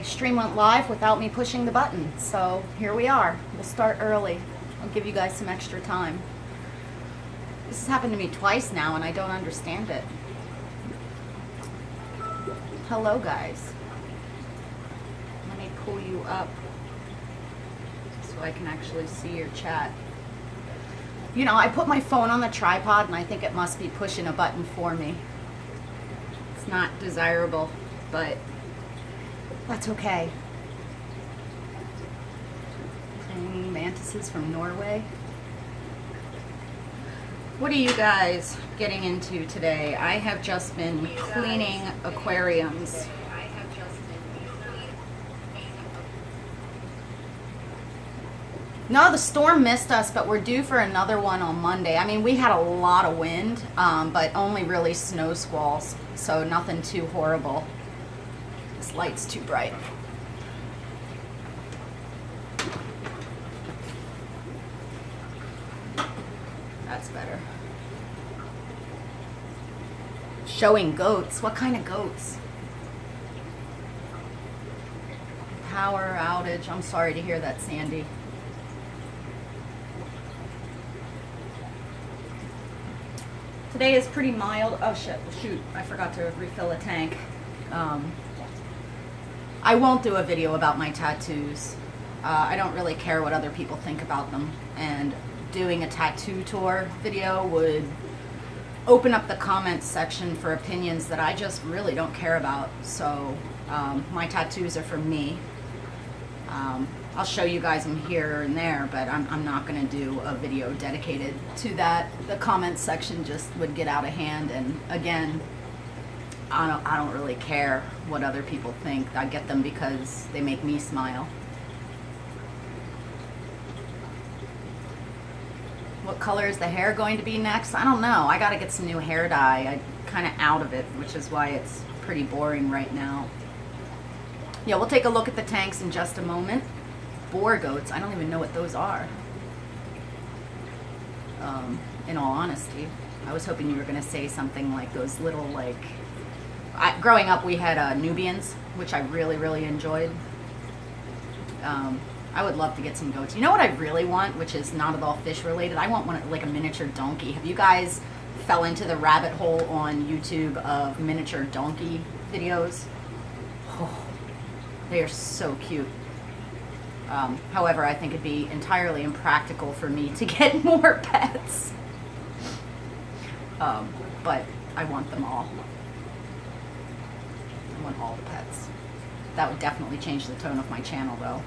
Stream went live without me pushing the button, so here we are. We'll start early. I'll give you guys some extra time. This has happened to me twice now and I don't understand it. Hello guys. Let me pull you up so I can actually see your chat. You know, I put my phone on the tripod and I think it must be pushing a button for me. It's not desirable, but that's okay. Praying mantises from Norway. What are you guys getting into today? I have just been cleaning aquariums. No, the storm missed us, but we're due for another one on Monday. I mean, we had a lot of wind, but only really snow squalls, so nothing too horrible. This light's too bright. That's better. Showing goats. What kind of goats? Power outage. I'm sorry to hear that, Sandy. Today is pretty mild. Oh shit, shoot, I forgot to refill a tank. I won't do a video about my tattoos. I don't really care what other people think about them, and doing a tattoo tour video would open up the comments section for opinions that I just really don't care about. So my tattoos are for me. I'll show you guys them here and there, but I'm not going to do a video dedicated to that. The comments section just would get out of hand, and again, I don't really care what other people think. I get them because they make me smile. What color is the hair going to be next? I don't know. I got to get some new hair dye. I'm kind of out of it, which is why it's pretty boring right now. Yeah, we'll take a look at the tanks in just a moment. Boar goats, I don't even know what those are. In all honesty, I was hoping you were going to say something like those little, like, growing up we had Nubians, which I really, really enjoyed. I would love to get some goats. You know what I really want, which is not at all fish related? I want one, like a miniature donkey. Have you guys fell into the rabbit hole on YouTube of miniature donkey videos? Oh, they are so cute. However, I think it'd be entirely impractical for me to get more pets. But I want them all. I want all the pets. That would definitely change the tone of my channel, though.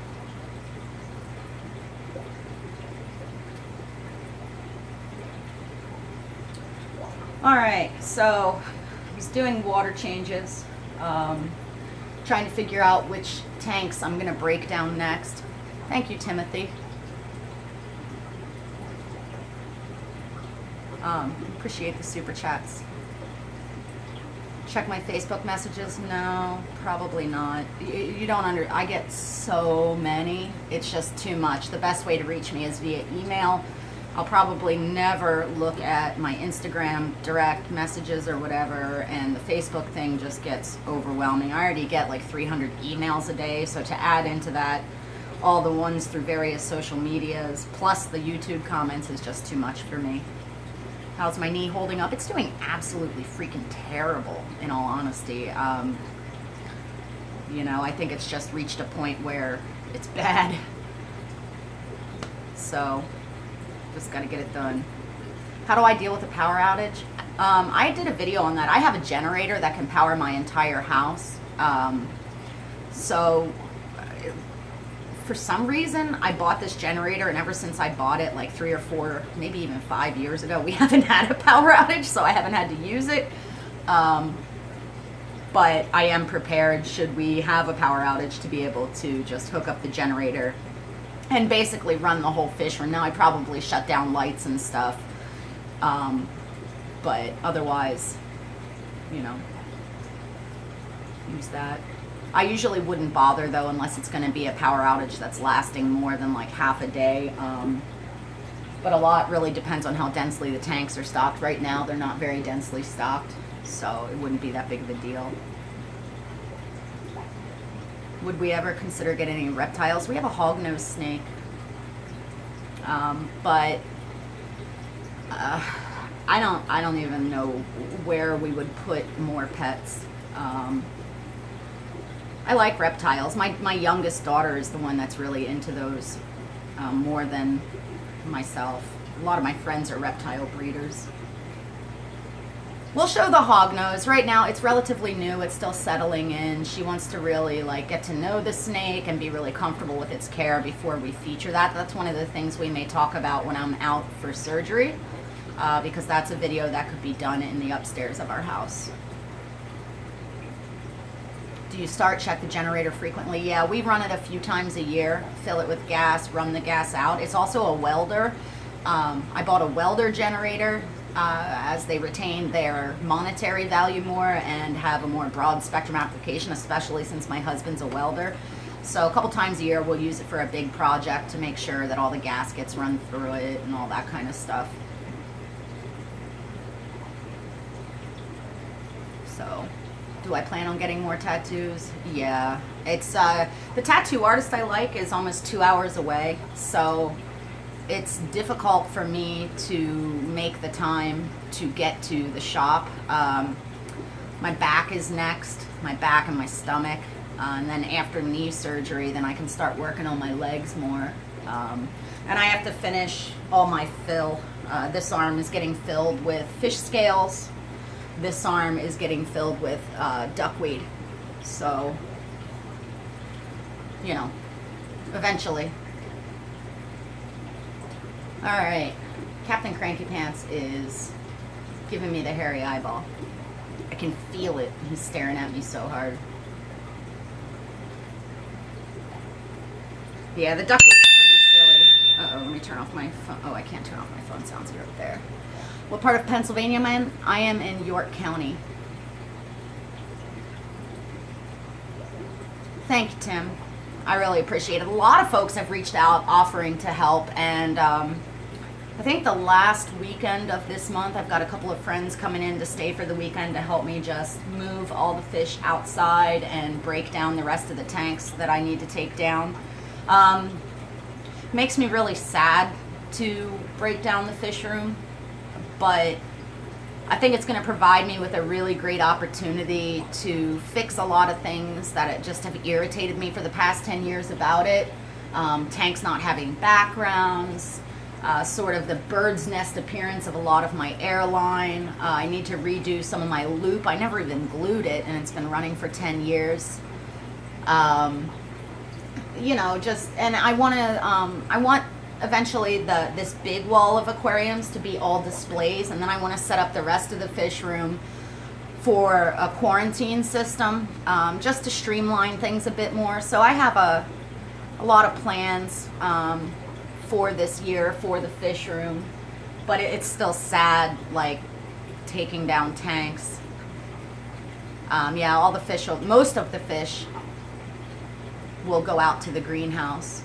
Alright, so I was doing water changes, trying to figure out which tanks I'm going to break down next. Thank you, Timothy. Appreciate the super chats. Check my Facebook messages? No, probably not. You don't I get so many. It's just too much. The best way to reach me is via email. I'll probably never look at my Instagram direct messages or whatever, and the Facebook thing just gets overwhelming. I already get like 300 emails a day, so to add into that all the ones through various social medias, plus the YouTube comments, is just too much for me. How's my knee holding up? It's doing absolutely freaking terrible, in all honesty. You know, I think it's just reached a point where it's bad. So just got to get it done. How do I deal with a power outage? I did a video on that. I have a generator that can power my entire house. So for some reason, I bought this generator, and ever since I bought it like 3 or 4, maybe even 5 years ago, we haven't had a power outage, so I haven't had to use it. But I am prepared, should we have a power outage, to be able to just hook up the generator and basically run the whole fish room. Now I probably shut down lights and stuff, but otherwise, you know, use that. I usually wouldn't bother though unless it's going to be a power outage that's lasting more than like half a day. But a lot really depends on how densely the tanks are stocked. Right now they're not very densely stocked, so it wouldn't be that big of a deal. Would we ever consider getting any reptiles? We have a hognose snake, but I don't even know where we would put more pets. I like reptiles. My youngest daughter is the one that's really into those more than myself. A lot of my friends are reptile breeders. We'll show the hognose. Right now it's relatively new. It's still settling in. She wants to really like get to know the snake and be really comfortable with its care before we feature that. That's one of the things we may talk about when I'm out for surgery, because that's a video that could be done in the upstairs of our house. Do you check the generator frequently? Yeah, we run it a few times a year, fill it with gas, run the gas out. It's also a welder. I bought a welder generator as they retain their monetary value more and have a more broad spectrum application, especially since my husband's a welder. So a couple times a year we'll use it for a big project to make sure that all the gas gets run through it and all that kind of stuff. So, do I plan on getting more tattoos? Yeah. It's the tattoo artist I like is almost 2 hours away, so it's difficult for me to make the time to get to the shop. My back is next, my back and my stomach, and then after knee surgery, then I can start working on my legs more. And I have to finish all my fill. This arm is getting filled with fish scales. This arm is getting filled with duckweed. So, you know, eventually. All right, Captain Cranky Pants is giving me the hairy eyeball. I can feel it. He's staring at me so hard. Yeah, the duckweed's pretty silly. Uh-oh, let me turn off my phone. Oh, I can't turn off my phone. Sounds here up there. What part of Pennsylvania am I in? I am in York County. Thank you, Tim. I really appreciate it. A lot of folks have reached out offering to help, and I think the last weekend of this month, I've got a couple of friends coming in to stay for the weekend to help me just move all the fish outside and break down the rest of the tanks that I need to take down. Makes me really sad to break down the fish room, but I think it's going to provide me with a really great opportunity to fix a lot of things that just have irritated me for the past 10 years about it. Tanks not having backgrounds, sort of the bird's nest appearance of a lot of my airline. I need to redo some of my loop. I never even glued it, and it's been running for 10 years. You know, just, and I want eventually this big wall of aquariums to be all displays, and then I want to set up the rest of the fish room for a quarantine system, just to streamline things a bit more. So I have a lot of plans for this year for the fish room, but it's still sad, like taking down tanks. Yeah, all the fish, most of the fish will go out to the greenhouse.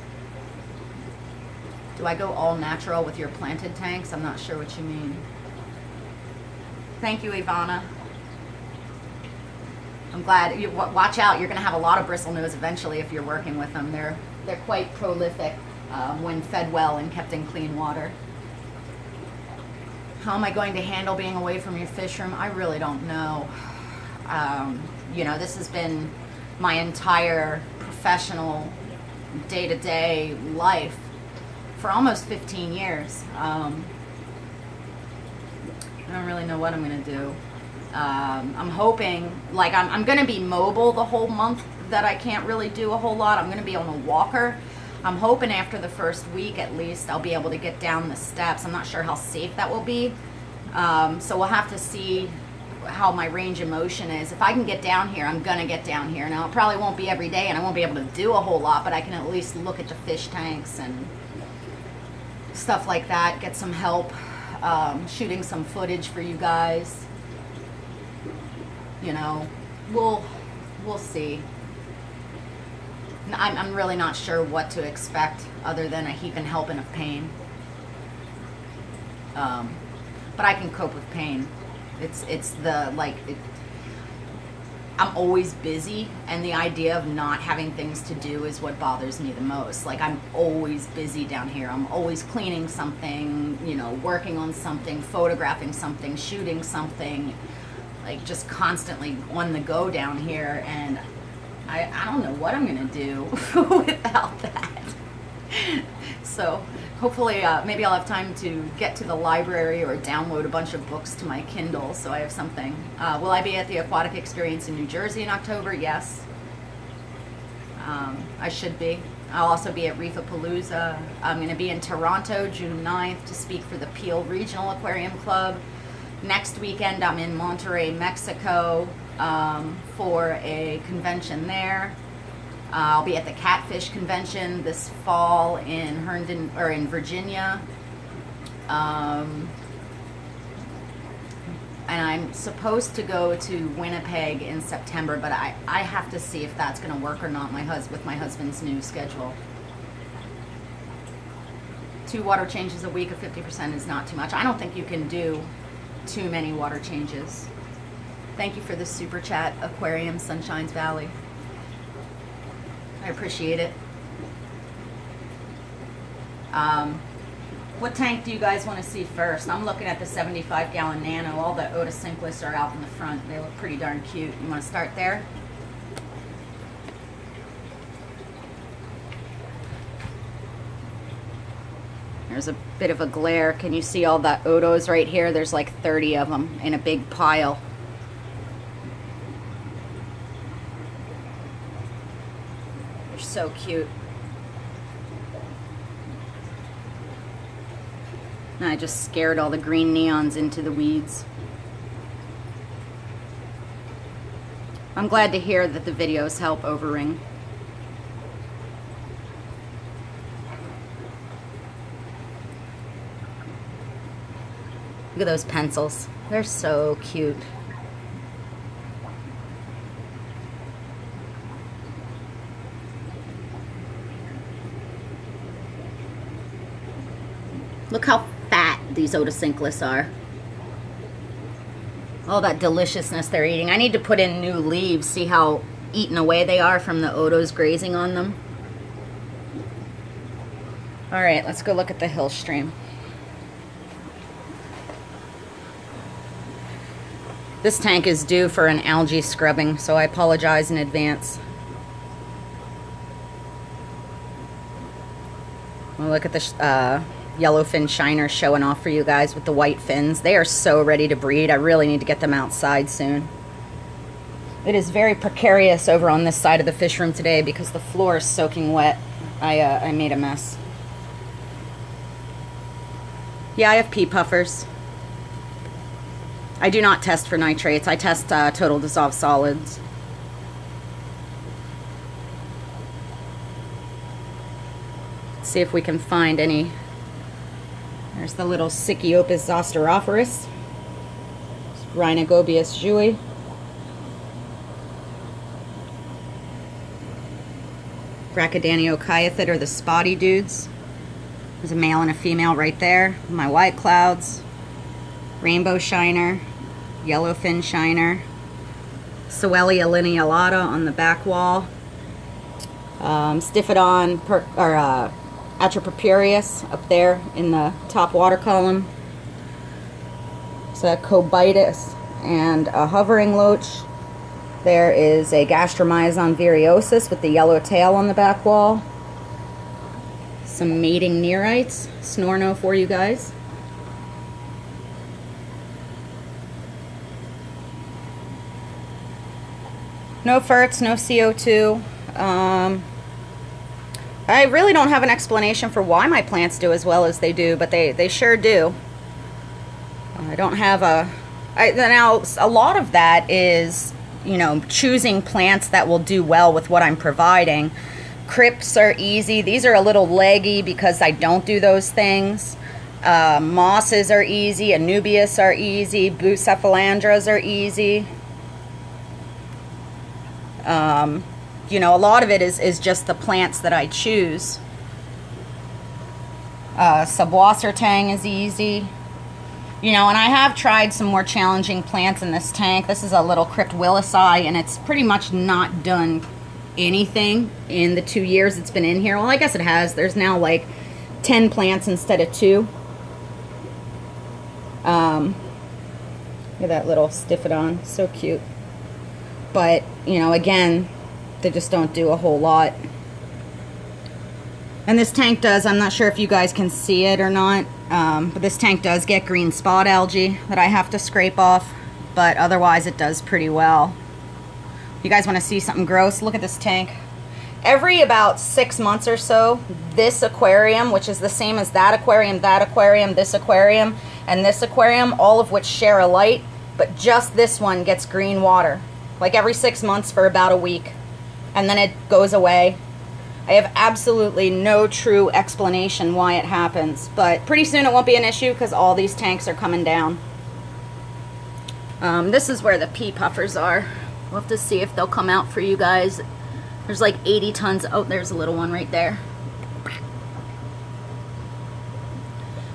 Do I go all natural with your planted tanks? I'm not sure what you mean. Thank you, Ivana. I'm glad. Watch out, you're going to have a lot of bristlenose eventually if you're working with them. They're quite prolific when fed well and kept in clean water. How am I going to handle being away from your fish room? I really don't know. You know, this has been my entire professional day-to-day life for almost 15 years. I don't really know what I'm going to do. I'm hoping, like, I'm going to be mobile the whole month that I can't really do a whole lot. I'm going to be on a walker. I'm hoping after the first week at least I'll be able to get down the steps. I'm not sure how safe that will be. So we'll have to see how my range of motion is. If I can get down here, I'm going to get down here. Now, it probably won't be every day and I won't be able to do a whole lot, but I can at least look at the fish tanks and stuff like that, get some help, shooting some footage for you guys. You know, we'll see. I'm really not sure what to expect other than a heaping helping of pain. But I can cope with pain. It's the, like, I'm always busy, and the idea of not having things to do is what bothers me the most. Like, I'm always busy down here. I'm always cleaning something, you know, working on something, photographing something, shooting something, like just constantly on the go down here, and I don't know what I'm gonna do without that. So hopefully maybe I'll have time to get to the library or download a bunch of books to my Kindle so I have something. Will I be at the Aquatic Experience in New Jersey in October? Yes. I should be. I'll also be at Reefapalooza. I'm going to be in Toronto June 9th to speak for the Peel Regional Aquarium Club. Next weekend I'm in Monterrey, Mexico for a convention there. I'll be at the Catfish Convention this fall in Herndon, or in Virginia. And I'm supposed to go to Winnipeg in September, but I have to see if that's going to work or not with my husband's new schedule. 2 water changes a week of 50% is not too much. I don't think you can do too many water changes. Thank you for the super chat, Aquarium Sunshines Valley. I appreciate it. What tank do you guys want to see first? I'm looking at the 75-gallon Nano. All the Otocinclus are out in the front. They look pretty darn cute. You want to start there? There's a bit of a glare. Can you see all the Otos right here? There's like 30 of them in a big pile. They're so cute. And I just scared all the green neons into the weeds. I'm glad to hear that the videos help overring. Look at those pencils. They're so cute. Look how fat these Otocinclus are. All that deliciousness they're eating. I need to put in new leaves, see how eaten away they are from the Otos grazing on them. All right, let's go look at the hill stream. This tank is due for an algae scrubbing, so I apologize in advance. Well, look at the yellowfin shiner showing off for you guys with the white fins. They are so ready to breed. I really need to get them outside soon. It is very precarious over on this side of the fish room today because the floor is soaking wet. I made a mess. Yeah, I have pea puffers. I do not test for nitrates. I test total dissolved solids. Let's see if we can find any. There's the little Sicyopus zosterophorus, Rhinogobius jui. Brachydaniocyathid are the spotty dudes. There's a male and a female right there. My white clouds, rainbow shiner, yellowfin shiner, Soelia linealata on the back wall, Stiphodon Atropurpureus up there in the top water column. It's a Cobitus and a hovering loach. There is a Gastromyzon viriosus with the yellow tail on the back wall. Some mating neorites, Snorno for you guys. No ferts, no CO2. I really don't have an explanation for why my plants do as well as they do, but they sure do. I don't have now a lot of that is, you know, choosing plants that will do well with what I'm providing. Crypts are easy. These are a little leggy because I don't do those things. Mosses are easy. Anubias are easy. Bucephalandras are easy. You know, a lot of it is just the plants that I choose. Subwassertang is easy. You know, and I have tried some more challenging plants in this tank. This is a little Crypt Willisii, and it's pretty much not done anything in the 2 years it's been in here. Well, I guess it has. There's now like 10 plants instead of 2. Look at that little Stiphodon. So cute. But, you know, again, they just don't do a whole lot. And this tank does, I'm not sure if you guys can see it or not, but this tank does get green spot algae that I have to scrape off, but otherwise it does pretty well. You guys want to see something gross? Look at this tank. Every about 6 months or so, this aquarium, which is the same as that aquarium, this aquarium, and this aquarium, all of which share a light, but just this one gets green water. Like every 6 months for about a week, and then it goes away. I have absolutely no true explanation why it happens, but pretty soon it won't be an issue because all these tanks are coming down. This is where the pea puffers are. We'll have to see if they'll come out for you guys. There's like 80 tons. Oh, there's a little one right there.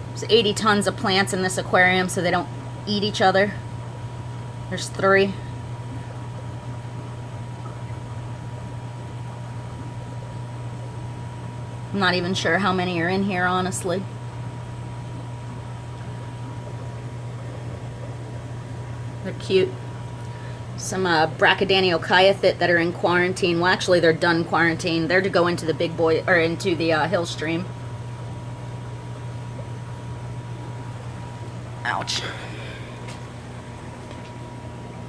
There's 80 tons of plants in this aquarium so they don't eat each other. There's 3. I'm not even sure how many are in here, honestly. They're cute. Some Brachydaniochiathid that are in quarantine. Well, actually, they're done quarantine. They're to go into the big boy, or into the hill stream. Ouch.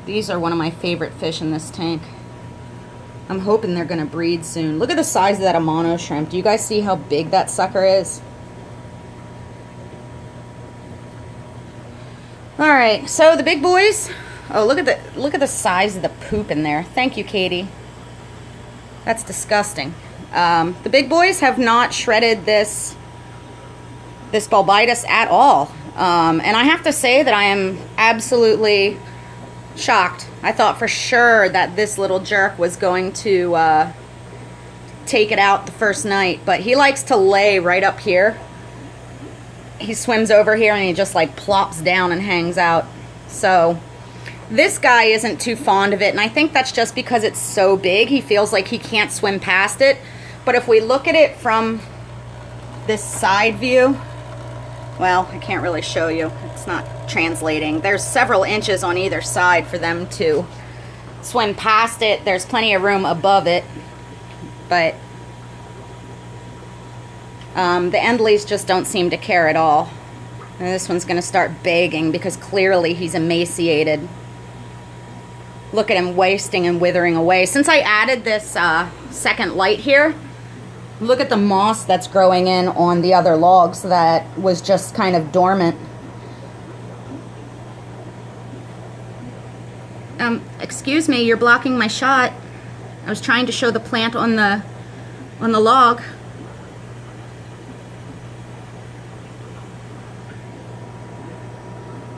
These are one of my favorite fish in this tank. I'm hoping they're going to breed soon. Look at the size of that Amano shrimp. Do you guys see how big that sucker is? Alright, so the big boys. Oh, look at the size of the poop in there. Thank you, Katie. That's disgusting. The big boys have not shredded this bulbitis at all. And I have to say that I am absolutely shocked. I thought for sure that this little jerk was going to take it out the first night, but he likes to lay right up here. He swims over here and he just like plops down and hangs out. So this guy isn't too fond of it, and I think that's just because it's so big. He feels like he can't swim past it. But if we look at it from this side view, well, I can't really show you. It's not translating. There's several inches on either side for them to swim past it. There's plenty of room above it. But the Endleys just don't seem to care at all. And this one's going to start begging because clearly he's emaciated. Look at him wasting and withering away. Since I added this second light here, look at the moss that's growing in on the other logs that was just kind of dormant. Excuse me, you're blocking my shot. I was trying to show the plant on the log.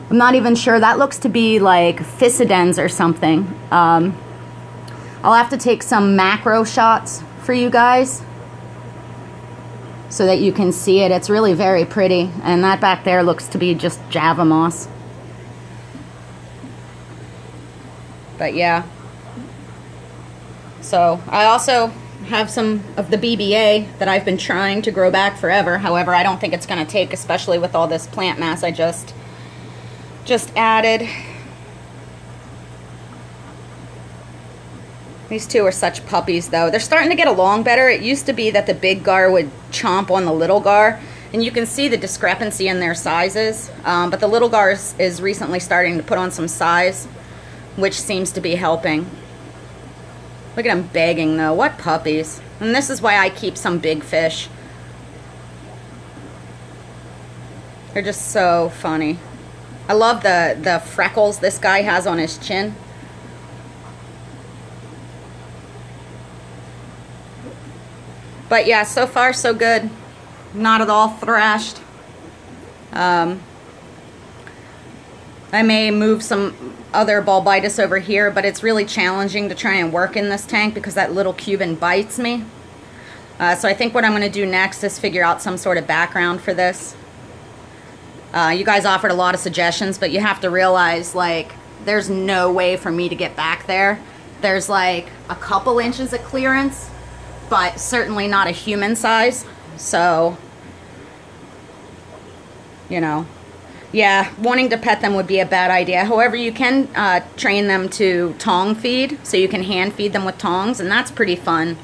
I'm not even sure. That looks to be like Physidens or something. I'll have to take some macro shots for you guys so that you can see it. It's really very pretty. And that back there looks to be just Java moss. But yeah. So I also have some of the BBA that I've been trying to grow back forever. However, I don't think it's going to take, especially with all this plant mass I just added. These two are such puppies though. They're starting to get along better. It used to be that the big gar would chomp on the little gar, and you can see the discrepancy in their sizes. But the little gar is recently starting to put on some size, which seems to be helping. Look at them begging though. What puppies. And this is why I keep some big fish. They're just so funny. I love the freckles this guy has on his chin. But yeah, so far so good. Not at all thrashed. I may move some other bulbitis over here, but it's really challenging to try and work in this tank because that little Cuban bites me. So I think what I'm going to do next is figure out some sort of background for this. You guys offered a lot of suggestions, but you have to realize, like, there's no way for me to get back there. There's like a couple inches of clearance, but certainly not a human size. So, you know, yeah, wanting to pet them would be a bad idea. However, you can train them to tong feed, so you can hand feed them with tongs, and that's pretty fun.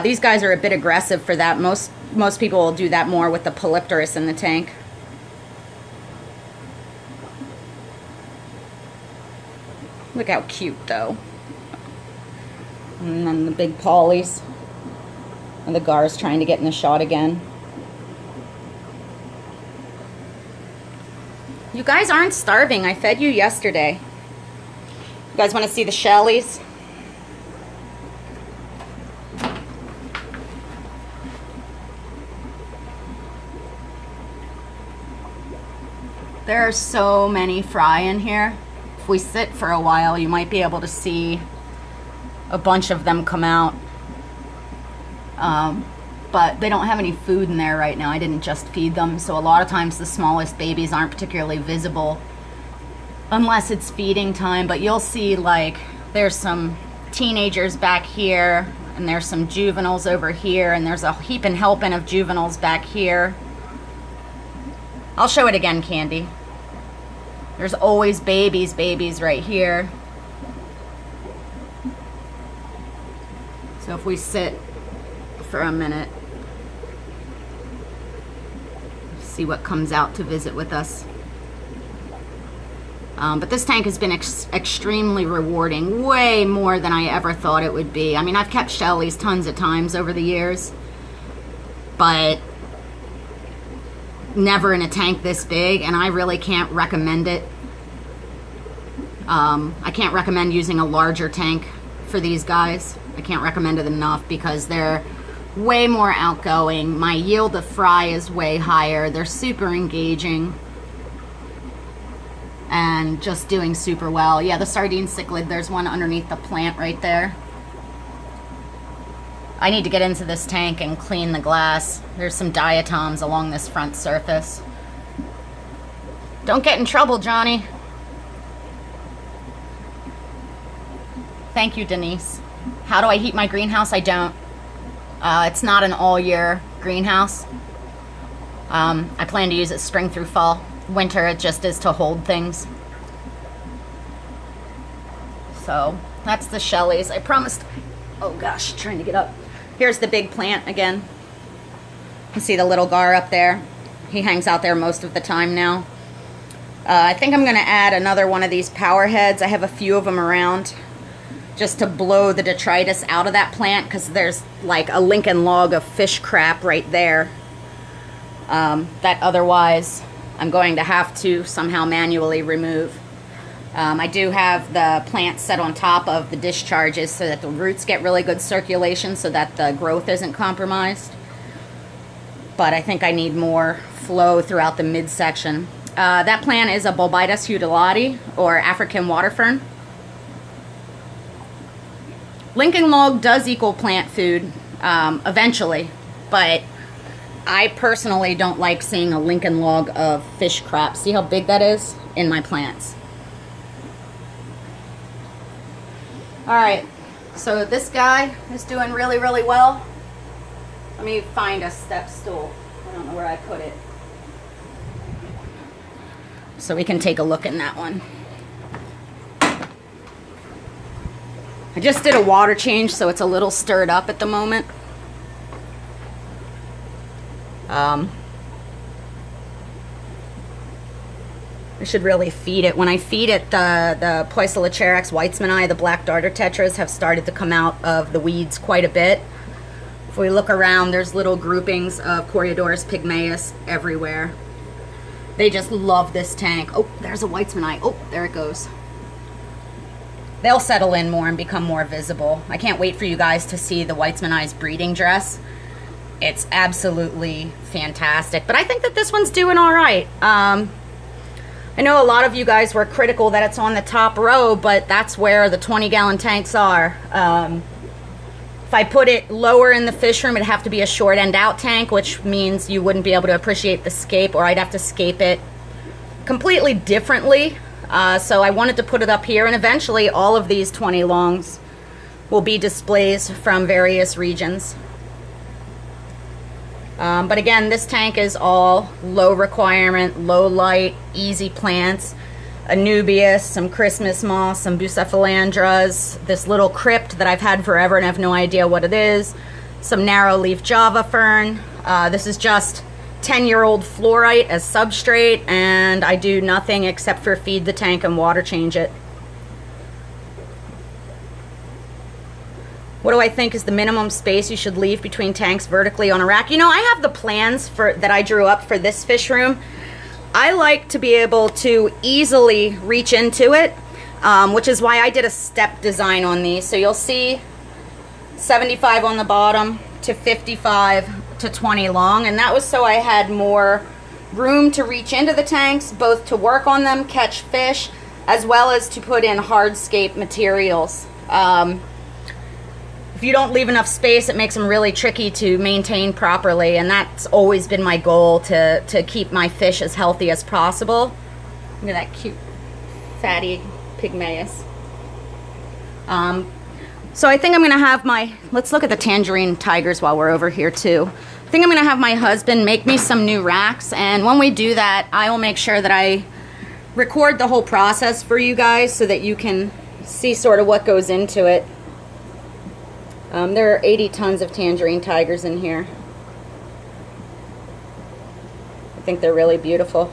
These guys are a bit aggressive for that. Most people will do that more with the polypterus in the tank. Look how cute, though. And then the big pollies. And the gar's trying to get in the shot again. You guys aren't starving. I fed you yesterday. You guys want to see the shellies? There are so many fry in here. If we sit for a while, you might be able to see a bunch of them come out. But they don't have any food in there right now. I didn't just feed them, so a lot of times the smallest babies aren't particularly visible unless it's feeding time. But you'll see, like, there's some teenagers back here, and there's some juveniles over here, and there's a heaping helping of juveniles back here. I'll show it again, Candy. There's always babies right here. So if we sit for a minute, see what comes out to visit with us. But this tank has been extremely rewarding, way more than I ever thought it would be. I mean, I've kept Shellies tons of times over the years, but never in a tank this big, and I really can't recommend it. I can't recommend using a larger tank for these guys. I can't recommend it enough because they're way more outgoing. My yield of fry is way higher. They're super engaging and just doing super well. Yeah, the sardine cichlid, there's one underneath the plant right there. I need to get into this tank and clean the glass. There's some diatoms along this front surface. Don't get in trouble, Johnny. Thank you, Denise. How do I heat my greenhouse? I don't. It's not an all-year greenhouse. I plan to use it spring through fall. Winter, it just is to hold things. So, that's the Shellies. I promised... Oh gosh, trying to get up. Here's the big plant again. You can see the little gar up there. He hangs out there most of the time now. I think I'm going to add another one of these power heads. I have a few of them around, just to blow the detritus out of that plant, because there's like a Lincoln log of fish crap right there that otherwise I'm going to have to somehow manually remove. I do have the plant set on top of the discharges so that the roots get really good circulation so that the growth isn't compromised. But I think I need more flow throughout the midsection. That plant is a Bulbitis hudulati, or African water fern. Lincoln log does equal plant food eventually, but I personally don't like seeing a Lincoln log of fish crap. See how big that is in my plants. Alright, so this guy is doing really, really well. Let me find a step stool. I don't know where I put it. So we can take a look in that one. I just did a water change, so it's a little stirred up at the moment. I should really feed it. When I feed it, the Poecilocharex weitzmani, the black darter tetras, have started to come out of the weeds quite a bit. If we look around, there's little groupings of Coreodoros pygmaeus everywhere. They just love this tank. Oh, there's a weitzmani. Oh, there it goes. They'll settle in more and become more visible. I can't wait for you guys to see the weitzmani's breeding dress. It's absolutely fantastic. But I think that this one's doing all right. I know a lot of you guys were critical that it's on the top row, but that's where the 20-gallon tanks are. If I put it lower in the fish room, it'd have to be a short end out tank, which means you wouldn't be able to appreciate the scape, or I'd have to scape it completely differently. So I wanted to put it up here, and eventually all of these 20 longs will be displays from various regions. But again, this tank is all low requirement, low light, easy plants. Anubias, some Christmas moss, some bucephalandras, this little crypt that I've had forever and have no idea what it is, some narrow leaf java fern. This is just 10-year-old fluorite as substrate, and I do nothing except for feed the tank and water change it. What do I think is the minimum space you should leave between tanks vertically on a rack? You know, I have the plans that I drew up for this fish room. I like to be able to easily reach into it, which is why I did a step design on these. So you'll see 75 on the bottom to 55 to 20 long, and that was so I had more room to reach into the tanks, both to work on them, catch fish, as well as to put in hardscape materials. If you don't leave enough space, it makes them really tricky to maintain properly, and that's always been my goal, to keep my fish as healthy as possible. Look at that cute fatty pygmaeus. So I think I'm gonna have let's look at the tangerine tigers while we're over here too. I think I'm gonna have my husband make me some new racks, and when we do that, I will make sure that I record the whole process for you guys so that you can see sort of what goes into it. There are 80 tons of tangerine tigers in here. I think they're really beautiful.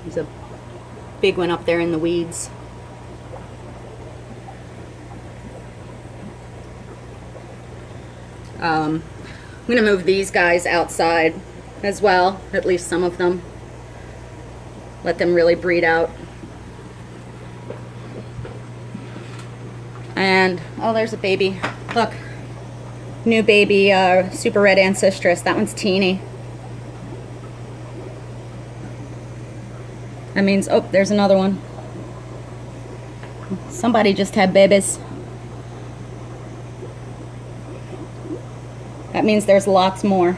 There's a big one up there in the weeds. I'm going to move these guys outside as well, at least some of them. Let them really breed out. And, oh, there's a baby. Look, new baby super red ancestress. That one's teeny. That means, oh, there's another one. Somebody just had babies. That means there's lots more.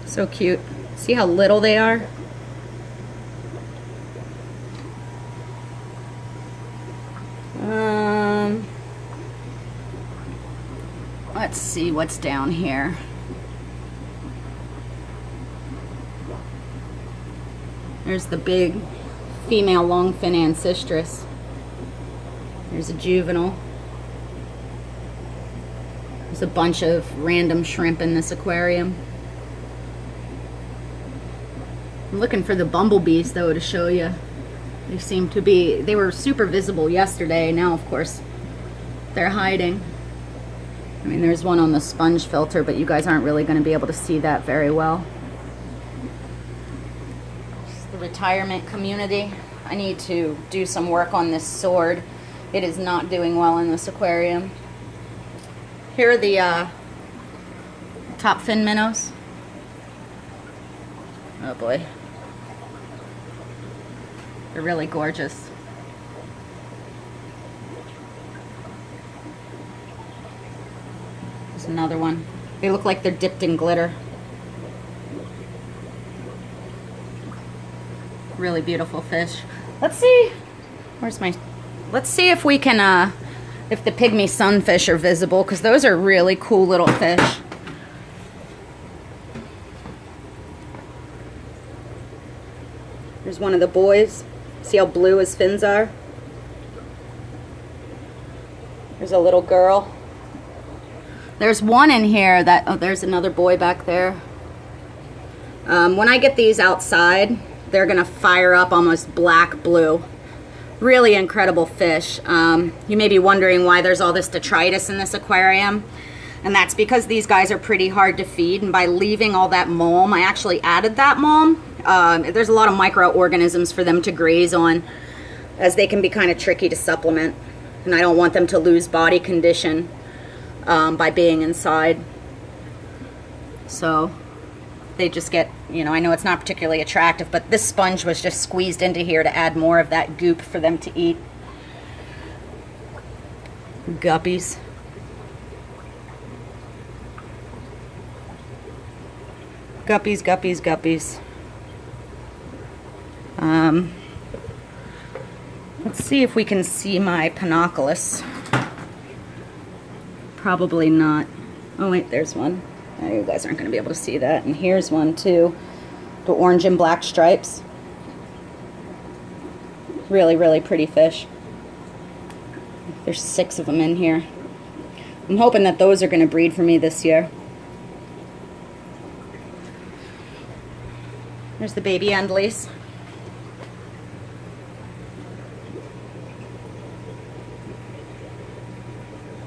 So cute. See how little they are? Let's see what's down here. There's the big female longfin ancestress. There's a juvenile. There's a bunch of random shrimp in this aquarium. I'm looking for the bumblebees though to show you. They seem to be, they were super visible yesterday. Now of course they're hiding. I mean, there's one on the sponge filter, but you guys aren't really going to be able to see that very well. It's the retirement community. I need to do some work on this sword. It is not doing well in this aquarium. Here are the top fin minnows. Oh boy. They're really gorgeous. There's another one. They look like they're dipped in glitter. Really beautiful fish. Let's see. Let's see if we can, if the pygmy sunfish are visible, because those are really cool little fish. There's one of the boys. See how blue his fins are? There's a little girl. There's one in here that, oh, there's another boy back there. When I get these outside, they're gonna fire up almost black blue. Really incredible fish. You may be wondering why there's all this detritus in this aquarium, and that's because these guys are pretty hard to feed, and by leaving all that mulm, I actually added that mulm. There's a lot of microorganisms for them to graze on, as they can be kind of tricky to supplement, and I don't want them to lose body condition by being inside. So they just get, you know, I know it's not particularly attractive, but this sponge was just squeezed into here to add more of that goop for them to eat. Guppies. Guppies, guppies, guppies. Let's see if we can see my Panoculus. Probably not. Oh wait, there's one. Oh, you guys aren't going to be able to see that. And here's one too. The orange and black stripes. Really, really pretty fish. There's 6 of them in here. I'm hoping that those are going to breed for me this year. There's the baby Endleys.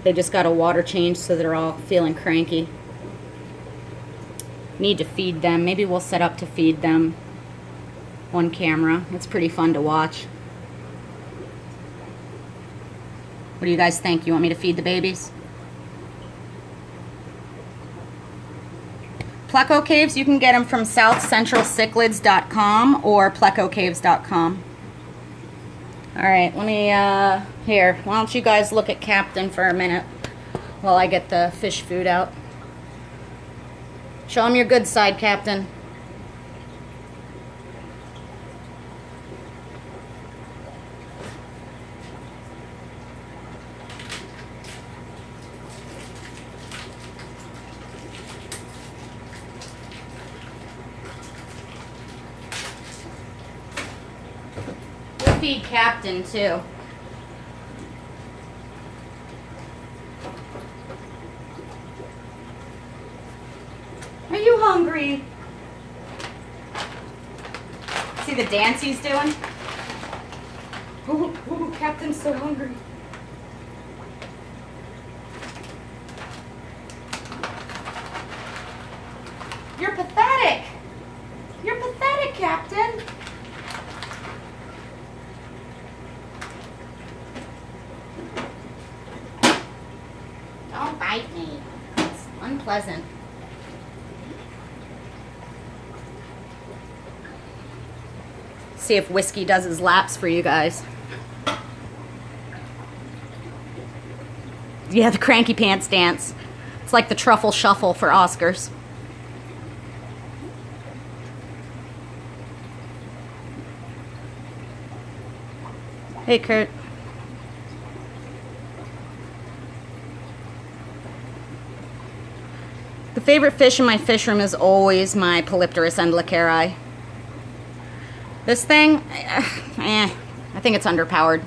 They just got a water change, so they're all feeling cranky. Need to feed them. Maybe we'll set up to feed them on camera. It's pretty fun to watch. What do you guys think? You want me to feed the babies? Pleco Caves, you can get them from southcentralcichlids.com or plecocaves.com. Alright, let me, here, why don't you guys look at Captain for a minute while I get the fish food out. Show him your good side, Captain. Feed Captain too. Are you hungry? See the dance he's doing? Ooh, Captain's so hungry. You're pathetic. You're pathetic, Captain. Don't bite me. It's unpleasant. See if Whiskey does his laps for you guys. Yeah, the cranky pants dance. It's like the truffle shuffle for Oscars. Hey, Kurt. The favorite fish in my fish room is always my Polypterus endliceri. This thing, I think it's underpowered.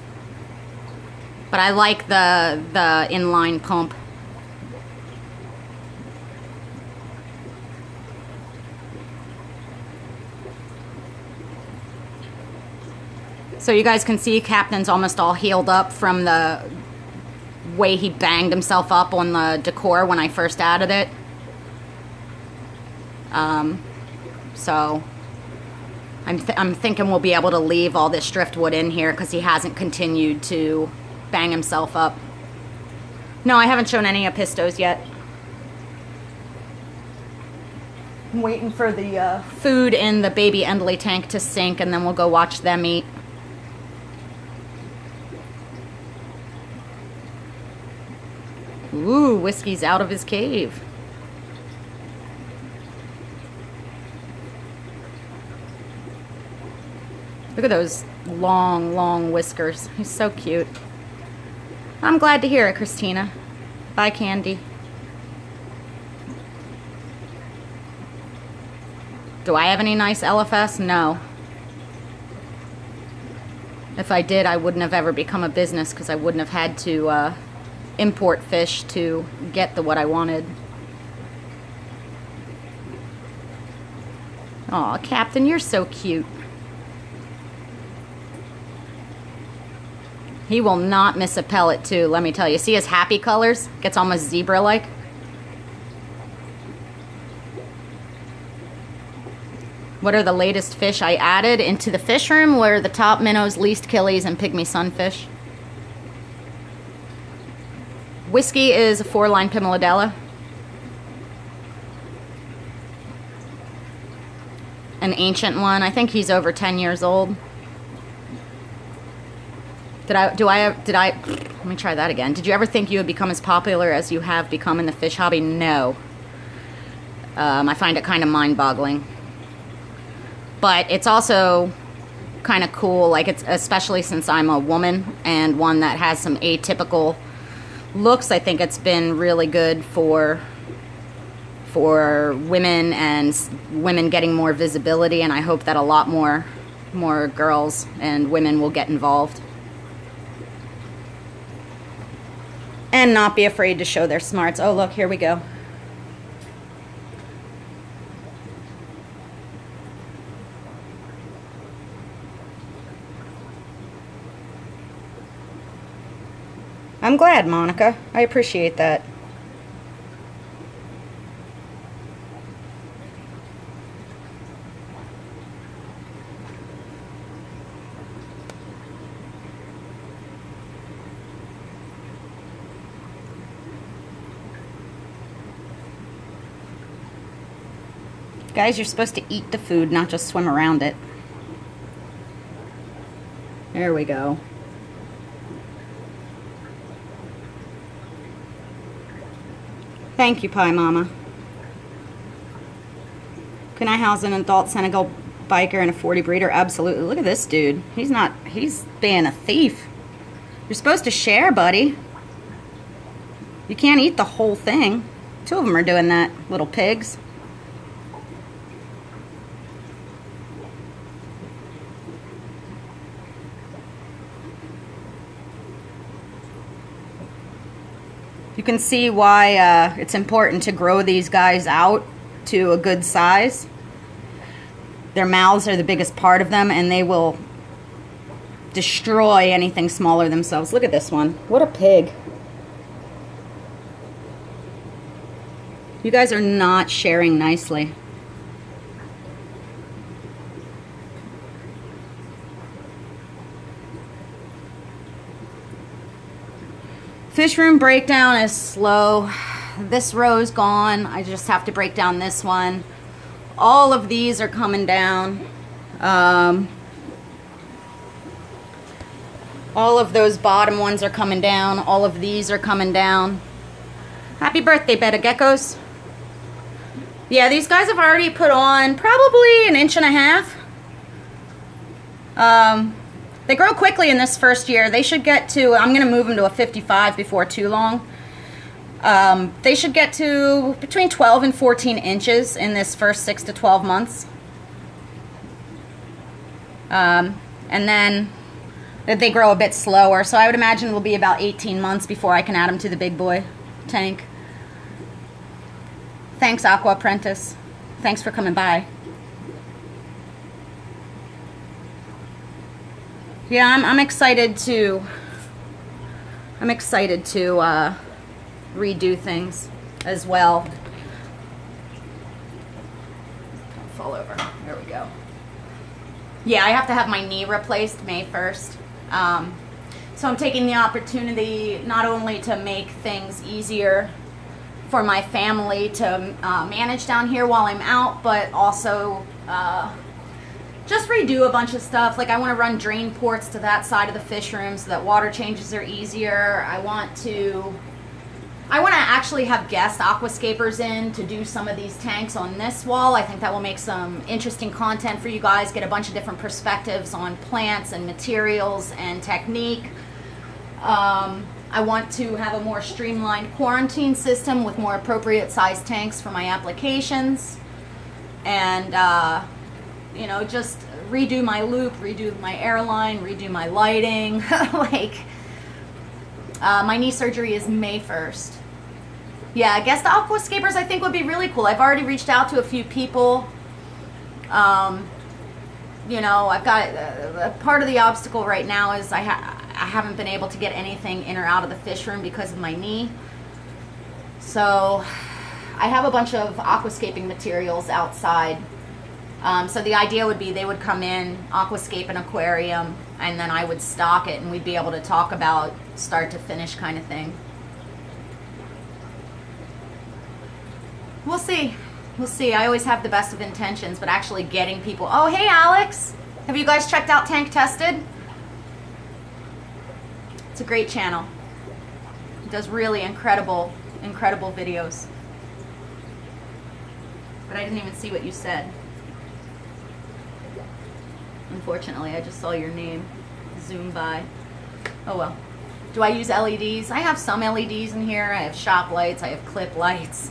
But I like the inline pump. So you guys can see Captain's almost all healed up from the way he banged himself up on the decor when I first added it. So I'm thinking we'll be able to leave all this driftwood in here because he hasn't continued to bang himself up. No, I haven't shown any Apistos yet. I'm waiting for the food in the baby Endley tank to sink, and then we'll go watch them eat. Ooh, Whiskey's out of his cave. Look at those long, long whiskers. He's so cute. I'm glad to hear it, Christina. Bye, Candy. Do I have any nice LFS? No. If I did, I wouldn't have ever become a business because I wouldn't have had to import fish to get what I wanted. Aw, Captain, you're so cute. He will not miss a pellet too, let me tell you. See his happy colors? Gets almost zebra-like. What are the latest fish I added into the fish room? Were the top minnows, least killies, and pygmy sunfish. Whiskey is a 4-line Pimelodella. An ancient one. I think he's over 10 years old. Let me try that again. Did you ever think you would become as popular as you have become in the fish hobby? No. I find it kind of mind-boggling. But it's also kind of cool, like, it's especially since I'm a woman and one that has some atypical looks. I think it's been really good for women and women getting more visibility, and I hope that a lot more girls and women will get involved and not be afraid to show their smarts. Oh, look, here we go. I'm glad, Monica. I appreciate that. Guys, you're supposed to eat the food, not just swim around it. There we go. Thank you, Pie Mama. Can I house an adult Senegal biker and a 40 breeder? Absolutely. Look at this dude. He's being a thief. You're supposed to share, buddy. You can't eat the whole thing. Two of them are doing that, little pigs. You can see why it's important to grow these guys out to a good size. Their mouths are the biggest part of them, and they will destroy anything smaller themselves. Look at this one. What a pig. You guys are not sharing nicely. Fishroom breakdown is slow. This row's gone. I just have to break down this one. All of these are coming down. All of those bottom ones are coming down. All of these are coming down. Happy birthday, betta geckos. Yeah, these guys have already put on probably 1.5 inches. They grow quickly in this first year. They should get to, I'm going to move them to a 55 before too long. They should get to between 12 and 14 inches in this first 6 to 12 months. And then they grow a bit slower. So I would imagine it will be about 18 months before I can add them to the big boy tank. Thanks, Aqua Apprentice. Thanks for coming by. Yeah, I'm excited to redo things as well. Fall over. There we go. Yeah, I have to have my knee replaced May 1st. So I'm taking the opportunity not only to make things easier for my family to manage down here while I'm out, but also just redo a bunch of stuff. Like I want to run drain ports to that side of the fish room so that water changes are easier. I want to actually have guest aquascapers in to do some of these tanks on this wall. I think that will make some interesting content for you guys, get a bunch of different perspectives on plants and materials and technique. I want to have a more streamlined quarantine system with more appropriate size tanks for my applications. And, you know, just redo my loop, redo my airline, redo my lighting. My knee surgery is May 1st. Yeah, guest aquascapers I think would be really cool. I've already reached out to a few people. You know, I've got part of the obstacle right now is I haven't been able to get anything in or out of the fish room because of my knee. So I have a bunch of aquascaping materials outside. So the idea would be they would come in, aquascape an aquarium, and then I would stock it and we'd be able to talk about start to finish kind of thing. We'll see. We'll see. I always have the best of intentions, but actually getting people... Oh, hey, Alex. Have you guys checked out Tank Tested? It's a great channel. He does really incredible videos. But I didn't even see what you said. Unfortunately, I just saw your name zoom by. Oh well. Do I use LEDs? I have some LEDs in here. I have shop lights. I have clip lights.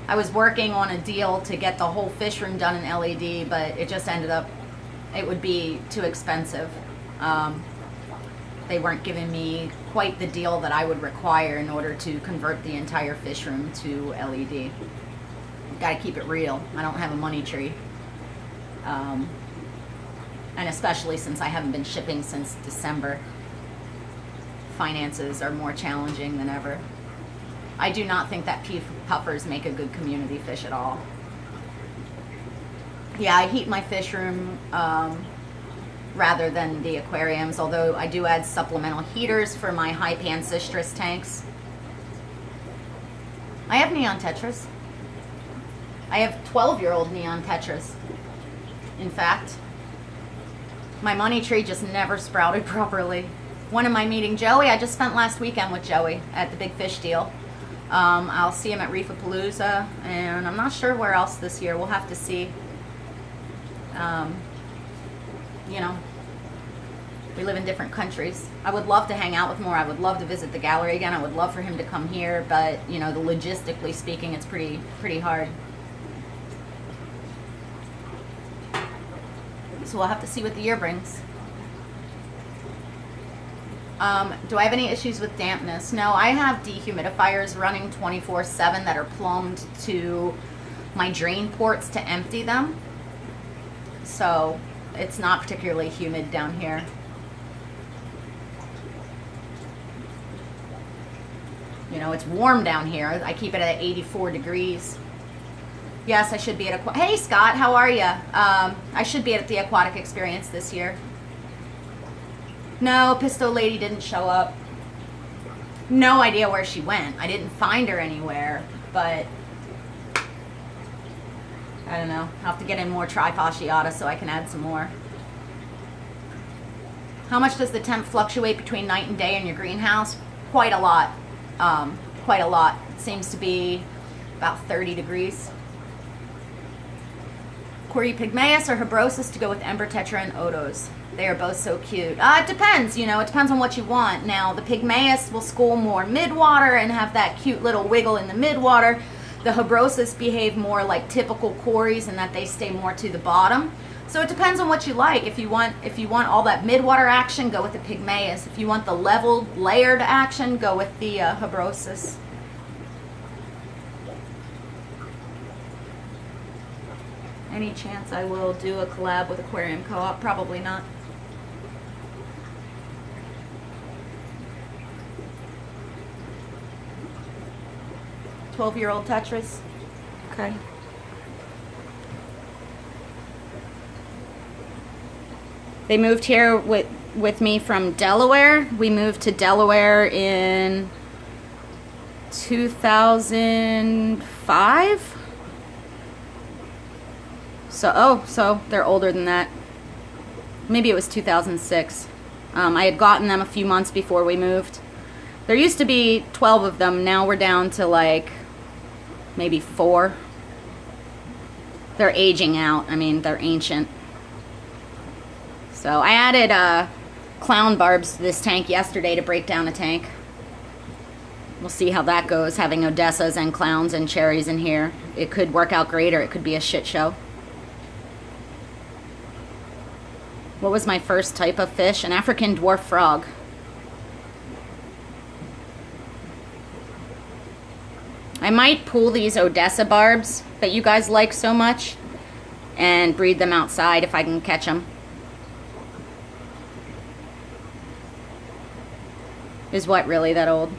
I was working on a deal to get the whole fish room done in LED, but it just ended up, it would be too expensive. They weren't giving me quite the deal that I would require in order to convert the entire fish room to LED. Got to keep it real. I don't have a money tree. And especially since I haven't been shipping since December, finances are more challenging than ever. I do not think that pea puffers make a good community fish at all. Yeah, I heat my fish room rather than the aquariums, although I do add supplemental heaters for my high pan citrus tanks. I have neon tetras. I have 12-year-old neon tetras. In fact, my money tree just never sprouted properly. When am I meeting Joey? I just spent last weekend with Joey at the Big Fish Deal. I'll see him at Reefapalooza, and I'm not sure where else this year. We'll have to see. You know, we live in different countries. I would love to hang out with more. I would love to visit the gallery again. I would love for him to come here, but you know, logistically speaking, it's pretty hard. So we'll have to see what the year brings. Do I have any issues with dampness? No, I have dehumidifiers running 24/7 that are plumbed to my drain ports to empty them. So it's not particularly humid down here. You know, it's warm down here. I keep it at 84 degrees. Yes, I should be at hey Scott, how are you? I should be at the aquatic experience this year. No, Pisto Lady didn't show up. No idea where she went. I didn't find her anywhere, but I don't know. I'll have to get in more trifasciata so I can add some more. How much does the temp fluctuate between night and day in your greenhouse? Quite a lot. Quite a lot. It seems to be about 30 degrees. Corey Pygmaeus or Habrosus to go with Ember Tetra and Odos? They are both so cute. It depends, you know, it depends on what you want. Now, the Pygmaeus will school more midwater and have that cute little wiggle in the midwater. The Habrosus behave more like typical Cories in that they stay more to the bottom. So it depends on what you like. If you want all that midwater action, go with the Pygmaeus. If you want the leveled, layered action, go with the Habrosus. Any chance I will do a collab with Aquarium Co-op? Probably not. "12-year-old Tetris." Okay. They moved here with me from Delaware. We moved to Delaware in 2005. So they're older than that. Maybe it was 2006. I had gotten them a few months before we moved. There used to be 12 of them. Now we're down to like maybe 4. They're aging out. I mean, they're ancient. So I added clown barbs to this tank yesterday to break down a tank. We'll see how that goes, having Odessas and clowns and cherries in here. It could work out great, or it could be a shit show. What was my first type of fish? An African dwarf frog. I might pull these Odessa barbs that you guys like so much and breed them outside if I can catch them. Is what really that old?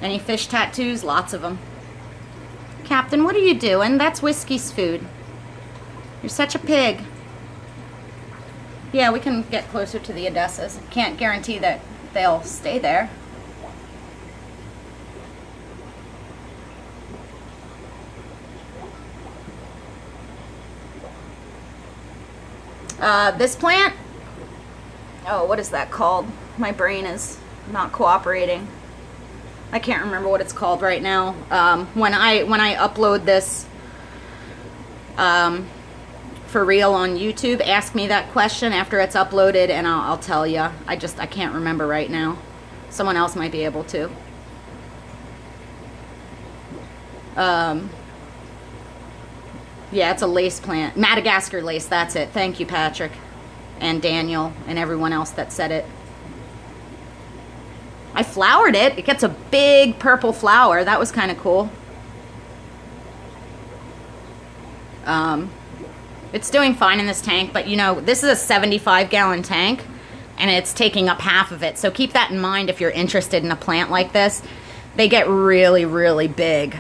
Any fish tattoos? Lots of them. Captain, what are you doing? That's Whiskey's food. You're such a pig. Yeah, we can get closer to the Odessas. Can't guarantee that they'll stay there. This plant, oh, what is that called? My brain is not cooperating. I can't remember what it's called right now. When I upload this for real on YouTube, ask me that question after it's uploaded and I'll tell you. I can't remember right now. Someone else might be able to. Yeah, it's a lace plant. Madagascar lace, that's it. Thank you, Patrick and Daniel and everyone else that said it. I flowered it. It gets a big purple flower. That was kind of cool. It's doing fine in this tank, but you know, this is a 75-gallon tank and it's taking up half of it. So keep that in mind if you're interested in a plant like this. They get really, really big.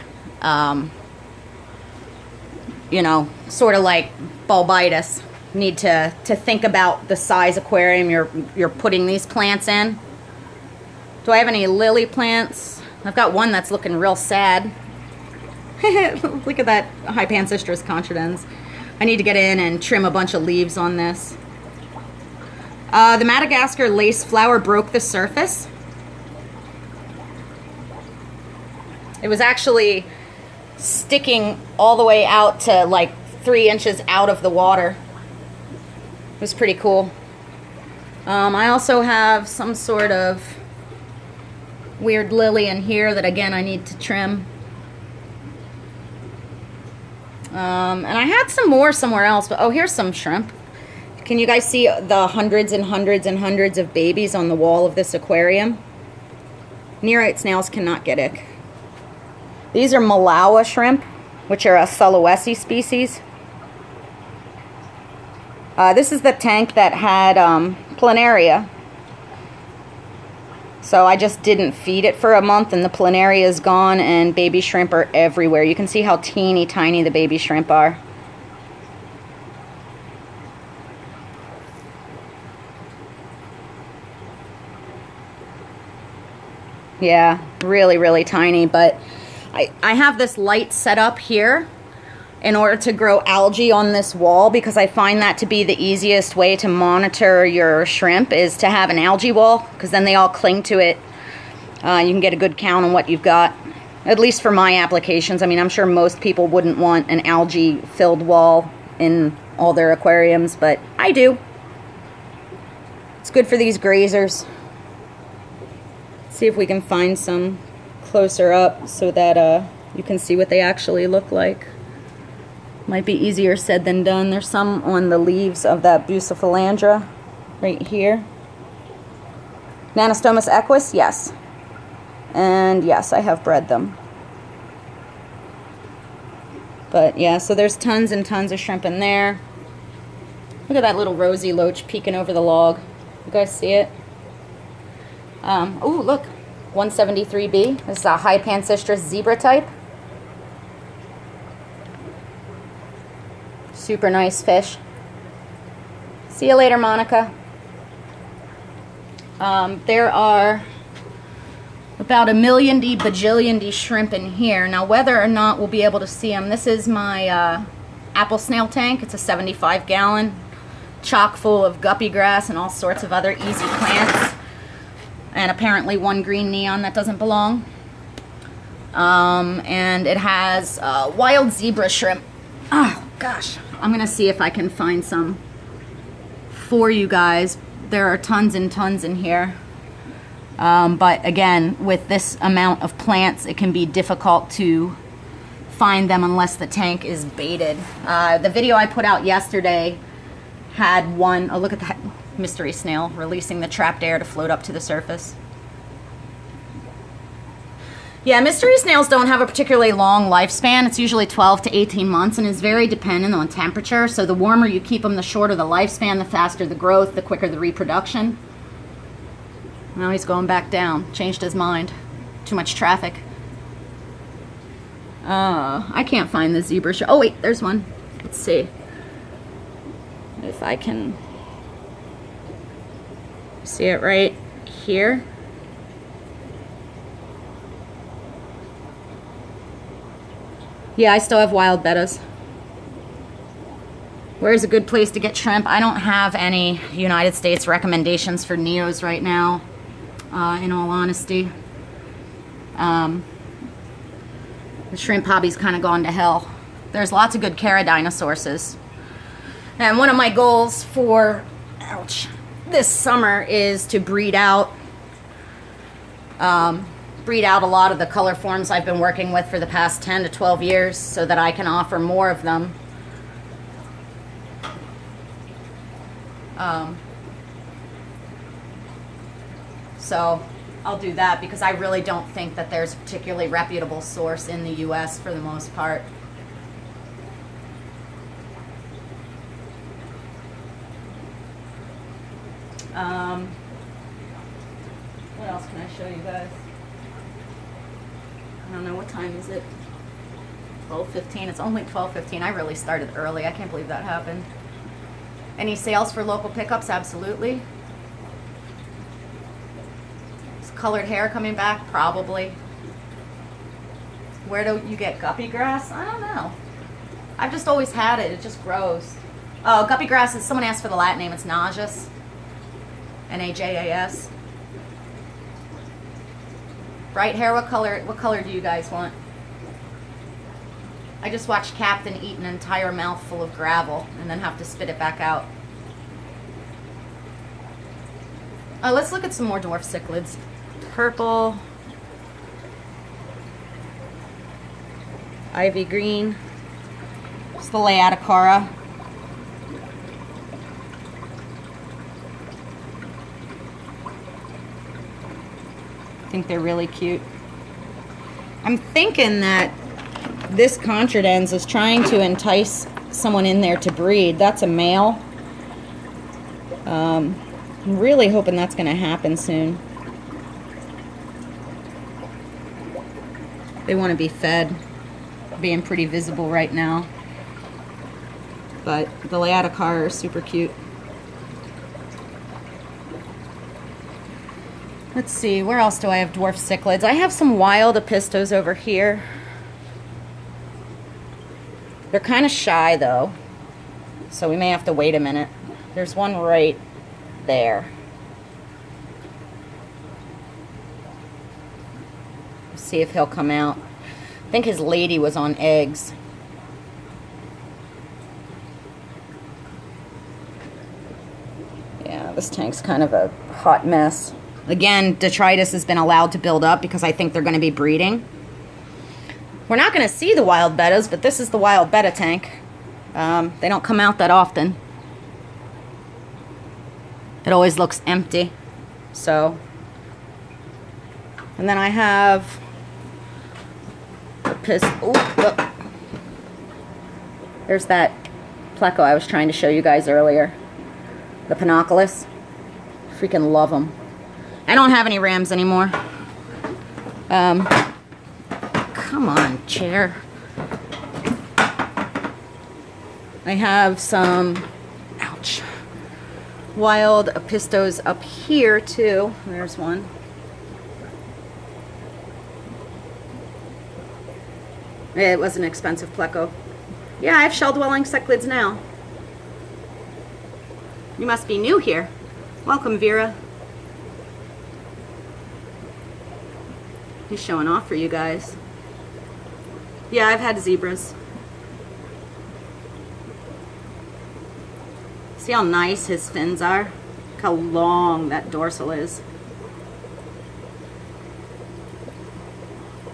You know, sort of like bulbitis. Need to think about the size aquarium you're putting these plants in. Do I have any lily plants? I've got one that's looking real sad. Look at that high Pancistrus contridens. I need to get in and trim a bunch of leaves on this. The Madagascar lace flower broke the surface. It was actually sticking all the way out to like 3 inches out of the water. It was pretty cool. I also have some sort of weird lily in here that again I need to trim. And I had some more somewhere else, but oh, here's some shrimp. Can you guys see the hundreds and hundreds and hundreds of babies on the wall of this aquarium? Nearite snails cannot get ick. These are Malawa shrimp, which are a Sulawesi species. This is the tank that had planaria. So I just didn't feed it for a month and the planaria is gone and baby shrimp are everywhere. You can see how teeny tiny the baby shrimp are. Yeah, really, really tiny. But I have this light set up here in order to grow algae on this wall because I find that to be the easiest way to monitor your shrimp is to have an algae wall because then they all cling to it. You can get a good count on what you've got, at least for my applications. I mean, I'm sure most people wouldn't want an algae filled wall in all their aquariums, but I do. It's good for these grazers. Let's see if we can find some closer up so that you can see what they actually look like. Might be easier said than done. There's some on the leaves of that Bucephalandra right here. Nanostomus equus, yes. And yes, I have bred them. But yeah, so there's tons and tons of shrimp in there. Look at that little rosy loach peeking over the log. You guys see it? Oh, look. 173B. This is a high Pancistrus zebra type. Super nice fish. See you later, Monica. There are about 1,000,000 bajillion shrimp in here. Now, whether or not we'll be able to see them, this is my apple snail tank. It's a 75-gallon, chock full of guppy grass and all sorts of other easy plants. And apparently one green neon that doesn't belong. And it has wild zebra shrimp. Oh, gosh. I'm going to see if I can find some for you guys. There are tons and tons in here. But again, with this amount of plants, it can be difficult to find them unless the tank is baited. The video I put out yesterday had one. Oh, look at that mystery snail releasing the trapped air to float up to the surface. Yeah, mystery snails don't have a particularly long lifespan. It's usually 12 to 18 months and is very dependent on temperature. So the warmer you keep them, the shorter the lifespan, the faster the growth, the quicker the reproduction. Now he's going back down. Changed his mind. Too much traffic. I can't find the zebra shrimp. Oh wait, there's one. Let's see if I can see it right here. Yeah, I still have wild bettas. Where's a good place to get shrimp? I don't have any United States recommendations for Neos right now, in all honesty. The shrimp hobby's kind of gone to hell. There's lots of good Caradina sources. And one of my goals for, this summer is to breed out a lot of the color forms I've been working with for the past 10 to 12 years so that I can offer more of them. So I'll do that because I really don't think that there's a particularly reputable source in the US for the most part. What else can I show you guys? I don't know, what time is it? 12:15. It's only 12:15. I really started early. I can't believe that happened. Any sales for local pickups? Absolutely. Is colored hair coming back? Probably. Where do you get guppy grass? I don't know. I've just always had it. It just grows. Oh, guppy grass is, someone asked for the Latin name. It's Najas. N-A-J-A-S. Bright hair, what color do you guys want? I just watched Captain eat an entire mouthful of gravel and then have to spit it back out. Oh, let's look at some more dwarf cichlids. Purple. Ivy green. It's the Leioticara. I think they're really cute. I'm thinking that this Contridens is trying to entice someone in there to breed. That's a male. I'm really hoping that's going to happen soon. They want to be fed. Being pretty visible right now. But the Leioticara are super cute. Let's see, where else do I have dwarf cichlids? I have some wild apistos over here. They're kind of shy though, so we may have to wait a minute. There's one right there. Let's see if he'll come out. I think his lady was on eggs. Yeah, this tank's kind of a hot mess. Again, detritus has been allowed to build up because I think they're going to be breeding. We're not going to see the wild bettas, but this is the wild betta tank. They don't come out that often. It always looks empty. So, and then I have there's that pleco I was trying to show you guys earlier. The Pinoculus. Freaking love them. I don't have any rams anymore. Come on, chair. I have some, wild apistos up here too. There's one. It was an expensive pleco. Yeah, I have shell-dwelling cichlids now. You must be new here. Welcome, Vera. He's showing off for you guys. Yeah, I've had zebras. See how nice his fins are? Look how long that dorsal is.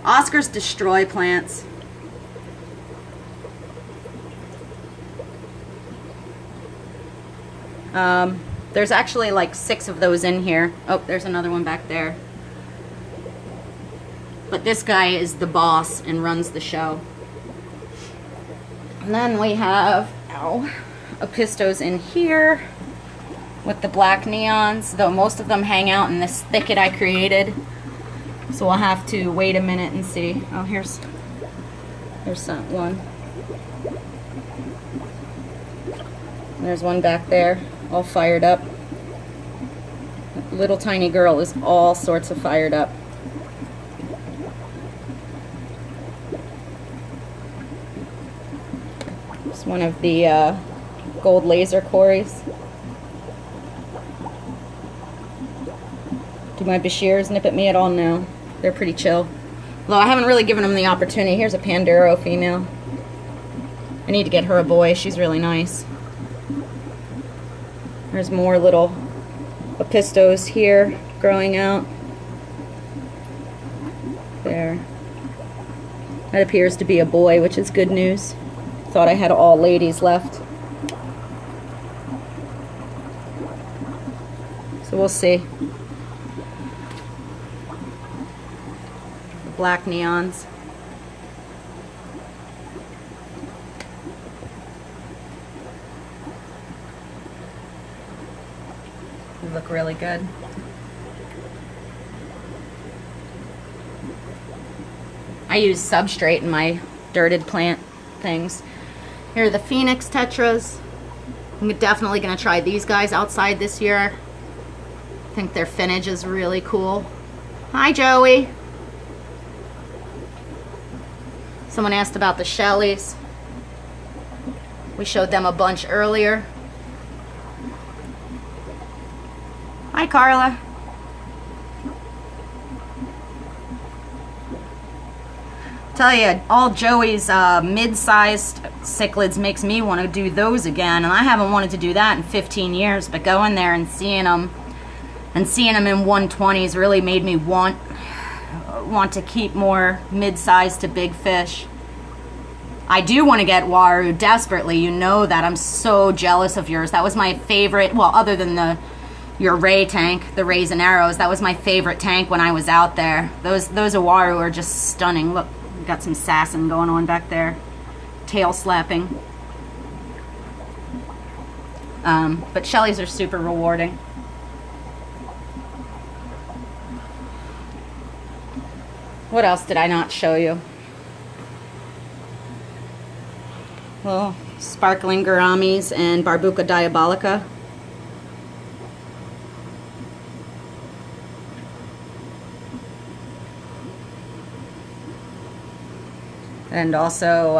Oscars destroy plants. There's actually like 6 of those in here. Oh, there's another one back there. But this guy is the boss and runs the show. And then we have apistos in here with the black neons, though most of them hang out in this thicket I created. So we'll have to wait a minute and see. Oh, here's that one. There's one back there, all fired up. Little tiny girl is all sorts of fired up. It's one of the gold laser cories. Do my Bashirs nip at me at all? No. They're pretty chill. Although I haven't really given them the opportunity. Here's a Panduro female. I need to get her a boy. She's really nice. There's more little Opistos here growing out. There. That appears to be a boy, which is good news. Thought I had all ladies left. So we'll see. The black neons. They look really good. I use substrate in my dirted plant things. Here are the Phoenix Tetras. I'm definitely going to try these guys outside this year. I think their finnage is really cool. Hi, Joey. Someone asked about the Shelleys. We showed them a bunch earlier. Hi, Carla. Tell you, all Joey's mid-sized cichlids makes me want to do those again, and I haven't wanted to do that in 15 years, but going there and seeing them in 120s really made me want to keep more mid-sized to big fish. I do want to get Waru desperately. You know that. I'm so jealous of yours. That was my favorite, well, other than your ray tank, the Rays and Arrows, that was my favorite tank when I was out there. Those Waru are just stunning. Look. Got some sassing going on back there. Tail slapping. But Shelleys are super rewarding. What else did I not show you? Well, sparkling gouramis and Barbuca diabolica. And also,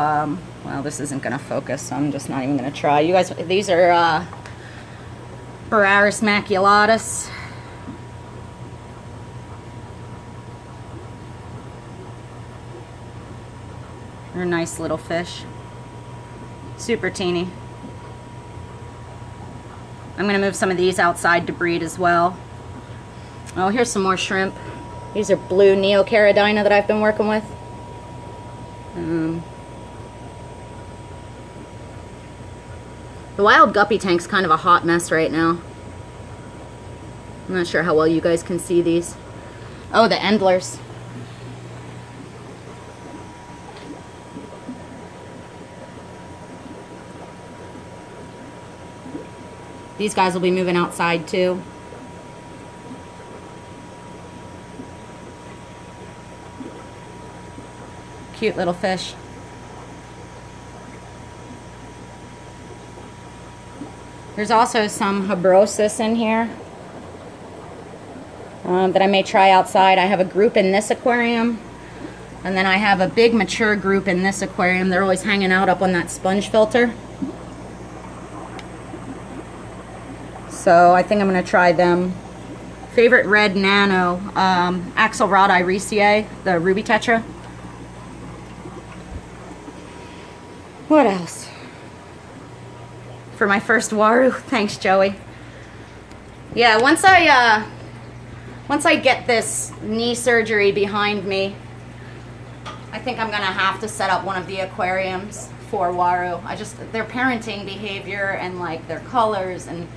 well, this isn't going to focus, so I'm just not even going to try. You guys, these are Boraris maculatus. They're nice little fish. Super teeny. I'm going to move some of these outside to breed as well. Oh, here's some more shrimp. These are blue Neocaridina that I've been working with. The wild guppy tank's kind of a hot mess right now. I'm not sure how well you guys can see these. Oh, the Endlers. These guys will be moving outside too. Cute little fish. There's also some Habrosus in here that I may try outside. I have a group in this aquarium, and then I have a big mature group in this aquarium. They're always hanging out up on that sponge filter. So I think I'm going to try them. Favorite red nano, Axelrod Iriciae, the ruby tetra. What else? For my first Waru, thanks Joey. Yeah, once I get this knee surgery behind me, I think I'm gonna have to set up one of the aquariums for Waru. Their parenting behavior and like their colors, and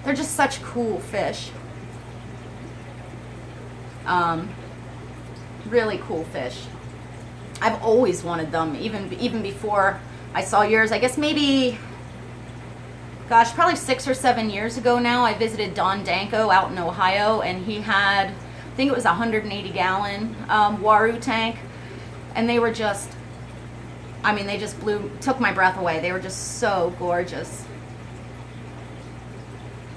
they're just such cool fish. Really cool fish. I've always wanted them, even before I saw yours. I guess maybe, gosh, probably 6 or 7 years ago now, I visited Don Danko out in Ohio, and he had, I think it was a 180-gallon Waru tank, and they were just, I mean, they just took my breath away. They were just so gorgeous.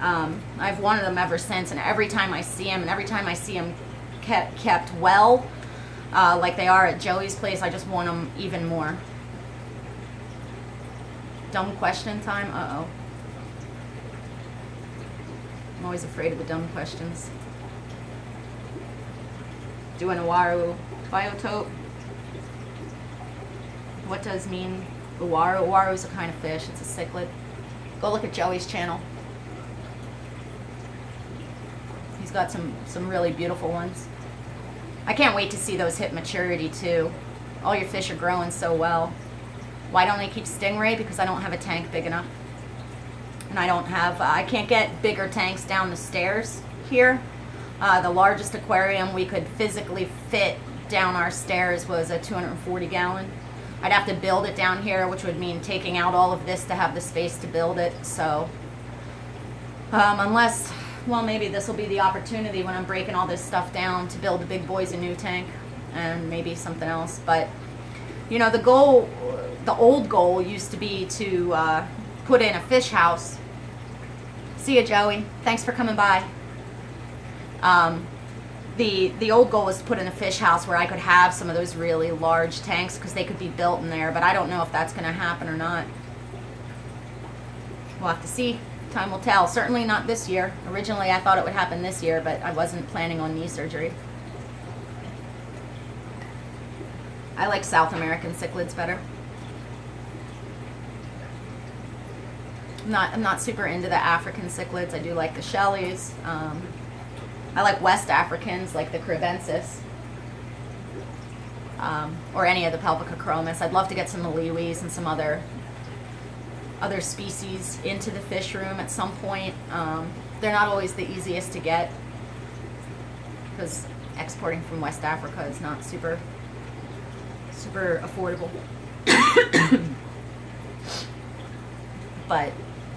I've wanted them ever since, and every time I see them, and every time I see them kept well, like they are at Joey's place, I just want them even more. Dumb question time? Uh-oh. I'm always afraid of the dumb questions. Do an Uwaru biotope. What does mean Uwaru? Uwaru is a kind of fish. It's a cichlid. Go look at Joey's channel. He's got some really beautiful ones. I can't wait to see those hit maturity too. All your fish are growing so well. Why don't I keep stingray? Because I don't have a tank big enough. And I don't have, I can't get bigger tanks down the stairs here. The largest aquarium we could physically fit down our stairs was a 240 gallon. I'd have to build it down here, which would mean taking out all of this to have the space to build it. So, unless, well, maybe this will be the opportunity when I'm breaking all this stuff down to build the big boys a new tank and maybe something else. But, you know, the goal, the old goal used to be to put in a fish house. See ya, Joey. Thanks for coming by. The old goal was to put in a fish house where I could have some of those really large tanks because they could be built in there, but I don't know if that's going to happen or not. We'll have to see. Time will tell. Certainly not this year. Originally I thought it would happen this year, but I wasn't planning on knee surgery. I like South American cichlids better. I'm not super into the African cichlids. I do like the Shelleys. I like West Africans, like the Crevensis, or any of the Pelvicochromis. I'd love to get some Maliwis and some other species into the fish room at some point. They're not always the easiest to get because exporting from West Africa is not super affordable. But,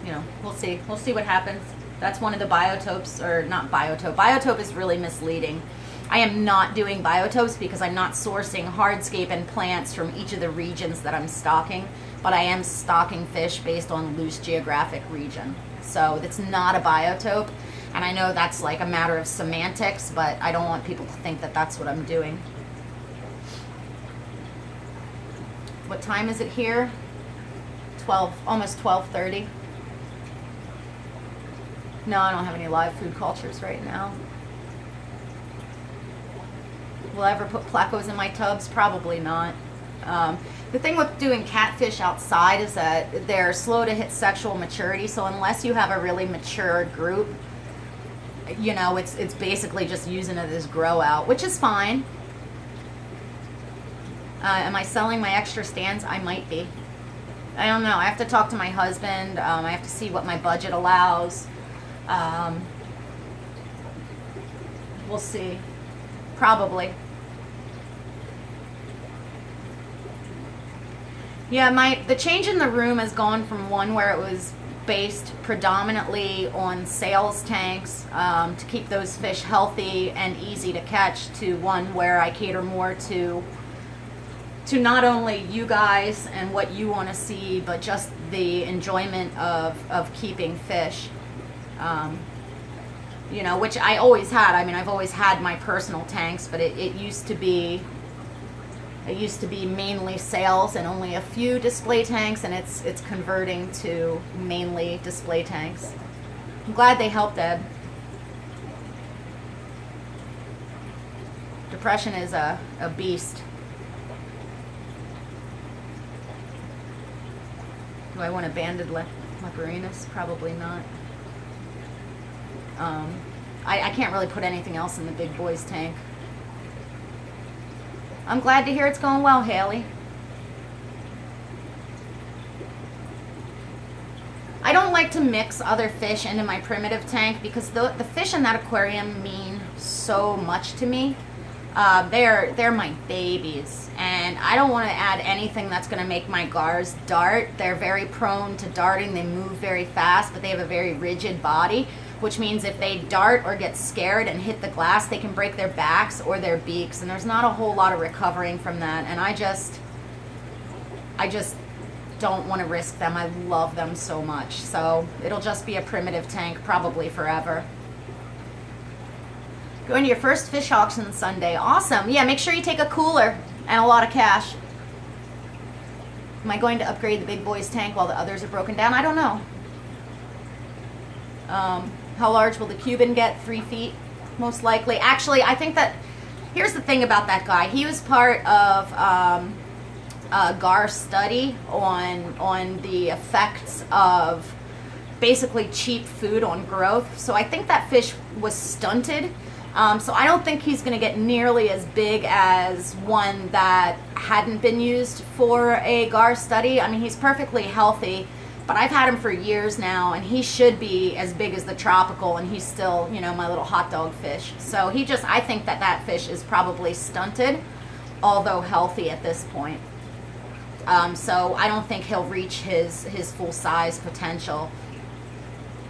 you know, we'll see. We'll see what happens. That's one of the biotopes, or not biotope. Biotope is really misleading. I am not doing biotopes because I'm not sourcing hardscape and plants from each of the regions that I'm stocking, but I am stocking fish based on loose geographic region. So it's not a biotope, and I know that's like a matter of semantics, but I don't want people to think that that's what I'm doing. What time is it here? 12, almost 12:30. No, I don't have any live food cultures right now. Will I ever put plecos in my tubs? Probably not. The thing with doing catfish outside is that they're slow to hit sexual maturity, so unless you have a really mature group, you know, it's basically just using it as grow out, which is fine. Am I selling my extra stands? I might be. I don't know. I have to talk to my husband. I have to see what my budget allows. We'll see. Probably. Yeah, the change in the room has gone from one where it was based predominantly on sales tanks to keep those fish healthy and easy to catch, to one where I cater more to not only you guys and what you want to see, but just the enjoyment of keeping fish. You know, which I always had. I mean, I've always had my personal tanks, but it used to be mainly sales and only a few display tanks, and it's converting to mainly display tanks. I'm glad they helped, Ed. Depression is a beast. Do I want a banded Leperinus? Probably not. I can't really put anything else in the big boys tank. I'm glad to hear it's going well, Haley. I don't like to mix other fish into my primitive tank because the fish in that aquarium mean so much to me. They're my babies, and I don't want to add anything that's going to make my gars dart. They're very prone to darting. They move very fast, but they have a very rigid body, which means if they dart or get scared and hit the glass, they can break their backs or their beaks, and there's not a whole lot of recovering from that. And I just don't want to risk them. I love them so much. So it'll just be a primitive tank probably forever. Going to your first fish auction Sunday. Awesome. Yeah, make sure you take a cooler and a lot of cash. Am I going to upgrade the big boy's tank while the others are broken down? I don't know. How large will the Cuban get? 3 feet, most likely. Actually, I think that, here's the thing about that guy. He was part of Gar's study on the effects of basically cheap food on growth. So I think that fish was stunted. So I don't think he's going to get nearly as big as one that hadn't been used for a Gar study. I mean, he's perfectly healthy, but I've had him for years now, and he should be as big as the tropical, and he's still, you know, my little hot dog fish. So I think that that fish is probably stunted, although healthy at this point. So I don't think he'll reach his full size potential.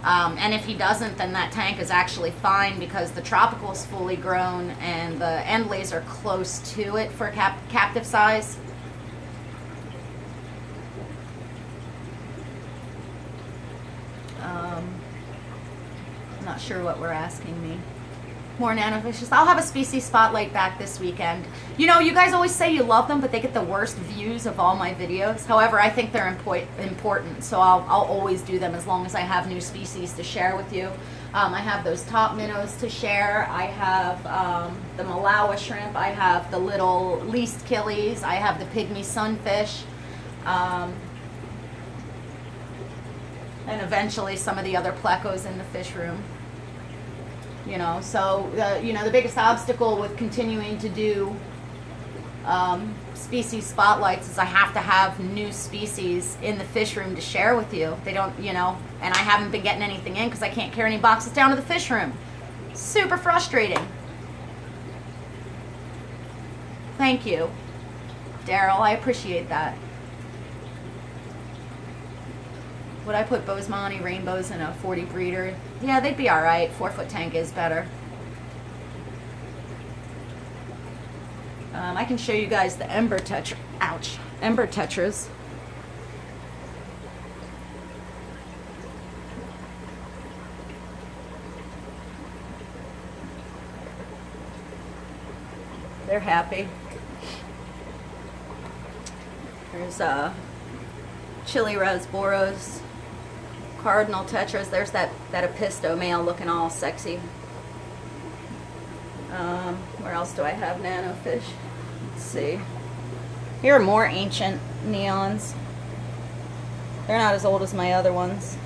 And if he doesn't, then that tank is actually fine because the tropical is fully grown and the endlays are close to it for captive size. I'm not sure what we're asking me. More nanofishes. I'll have a species spotlight back this weekend. You know, you guys always say you love them, but they get the worst views of all my videos. However, I think they're important, so I'll always do them as long as I have new species to share with you. I have those top minnows to share. I have the Malawi shrimp. I have the little least killies. I have the pygmy sunfish. And eventually some of the other plecos in the fish room. You know, so, you know, the biggest obstacle with continuing to do species spotlights is I have to have new species in the fish room to share with you. They don't, you know, and I haven't been getting anything in because I can't carry any boxes down to the fish room. Super frustrating. Thank you, Daryl. I appreciate that. Would I put Bosemani rainbows in a 40 breeder? Yeah, they'd be all right. 4-foot tank is better. I can show you guys the ember tetra. Ouch, ember tetras. They're happy. There's chili rasboros. Cardinal tetras. There's that apisto male looking all sexy. Where else do I have nanofish? Let's see. Here are more ancient neons. They're not as old as my other ones.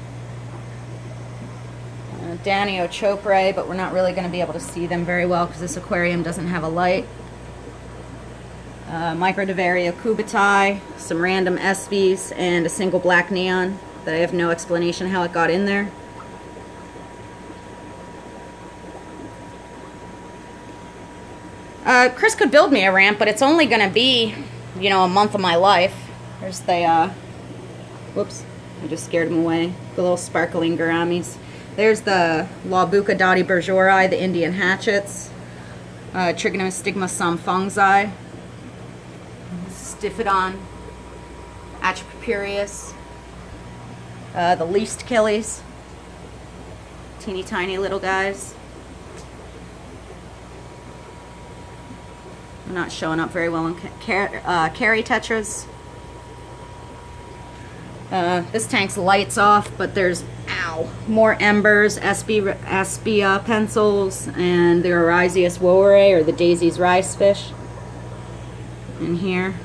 Danio choprae, but we're not really going to be able to see them very well because this aquarium doesn't have a light. Microdevaria cubitai, some random espies, and a single black neon that I have no explanation how it got in there. Chris could build me a ramp, but it's only going to be, you know, a month of my life. There's the, whoops, I just scared him away. The little sparkling gouramis. There's the Laubuca dotty bergeri, the Indian hatchets. Trigonostigma samfungzi. Stiphodon atripurius. The least killies. Teeny tiny little guys. I'm not showing up very well on carry tetras. This tank's lights off, but there's, ow, more embers, Espia pencils, and the Oryzius wowerae, or the Daisy's rice fish in here.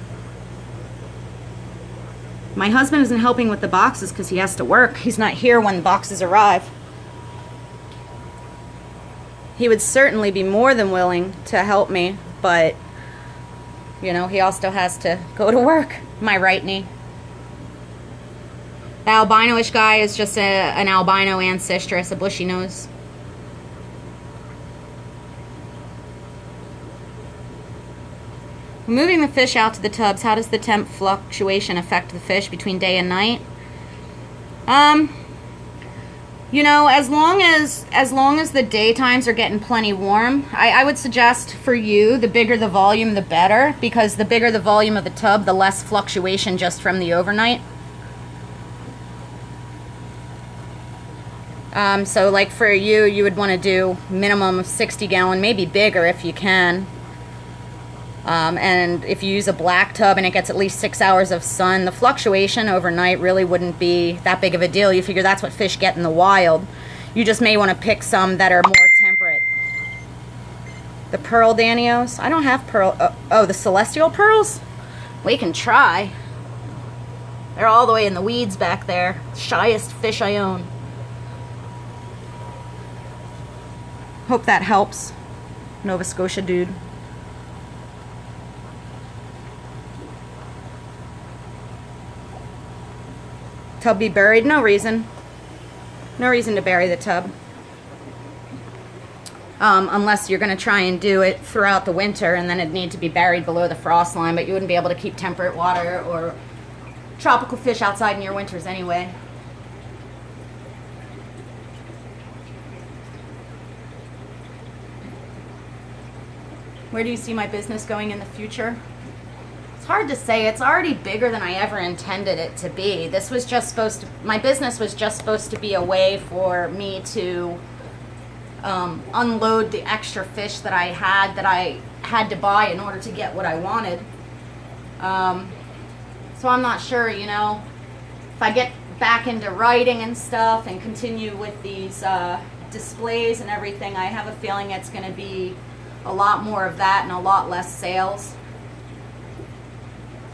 My husband isn't helping with the boxes because he has to work. He's not here when the boxes arrive. He would certainly be more than willing to help me, but, you know, he also has to go to work. My right knee. The albino-ish guy is just an albino ancestris, a bushy nose. Moving the fish out to the tubs, how does the temp fluctuation affect the fish between day and night? You know, as long as the daytimes are getting plenty warm, I would suggest for you, the bigger the volume, the better, because the bigger the volume of the tub, the less fluctuation just from the overnight. So like for you would want to do minimum of 60 gallon, maybe bigger if you can. And if you use a black tub and it gets at least 6 hours of sun, the fluctuation overnight really wouldn't be that big of a deal. You figure that's what fish get in the wild. You just may want to pick some that are more temperate. The pearl Danios? I don't have pearl. Oh, the celestial pearls? We can try. They're all the way in the weeds back there. Shyest fish I own. Hope that helps, Nova Scotia dude. Tub be buried? No reason. No reason to bury the tub. Unless you're going to try and do it throughout the winter, and then it'd need to be buried below the frost line, but you wouldn't be able to keep temperate water or tropical fish outside in your winters anyway. Where do you see my business going in the future? It's hard to say. It's already bigger than I ever intended it to be. This was just supposed to, my business was just supposed to be a way for me to unload the extra fish that I had to buy in order to get what I wanted. So I'm not sure, you know, if I get back into writing and stuff and continue with these displays and everything, I have a feeling it's going to be a lot more of that and a lot less sales.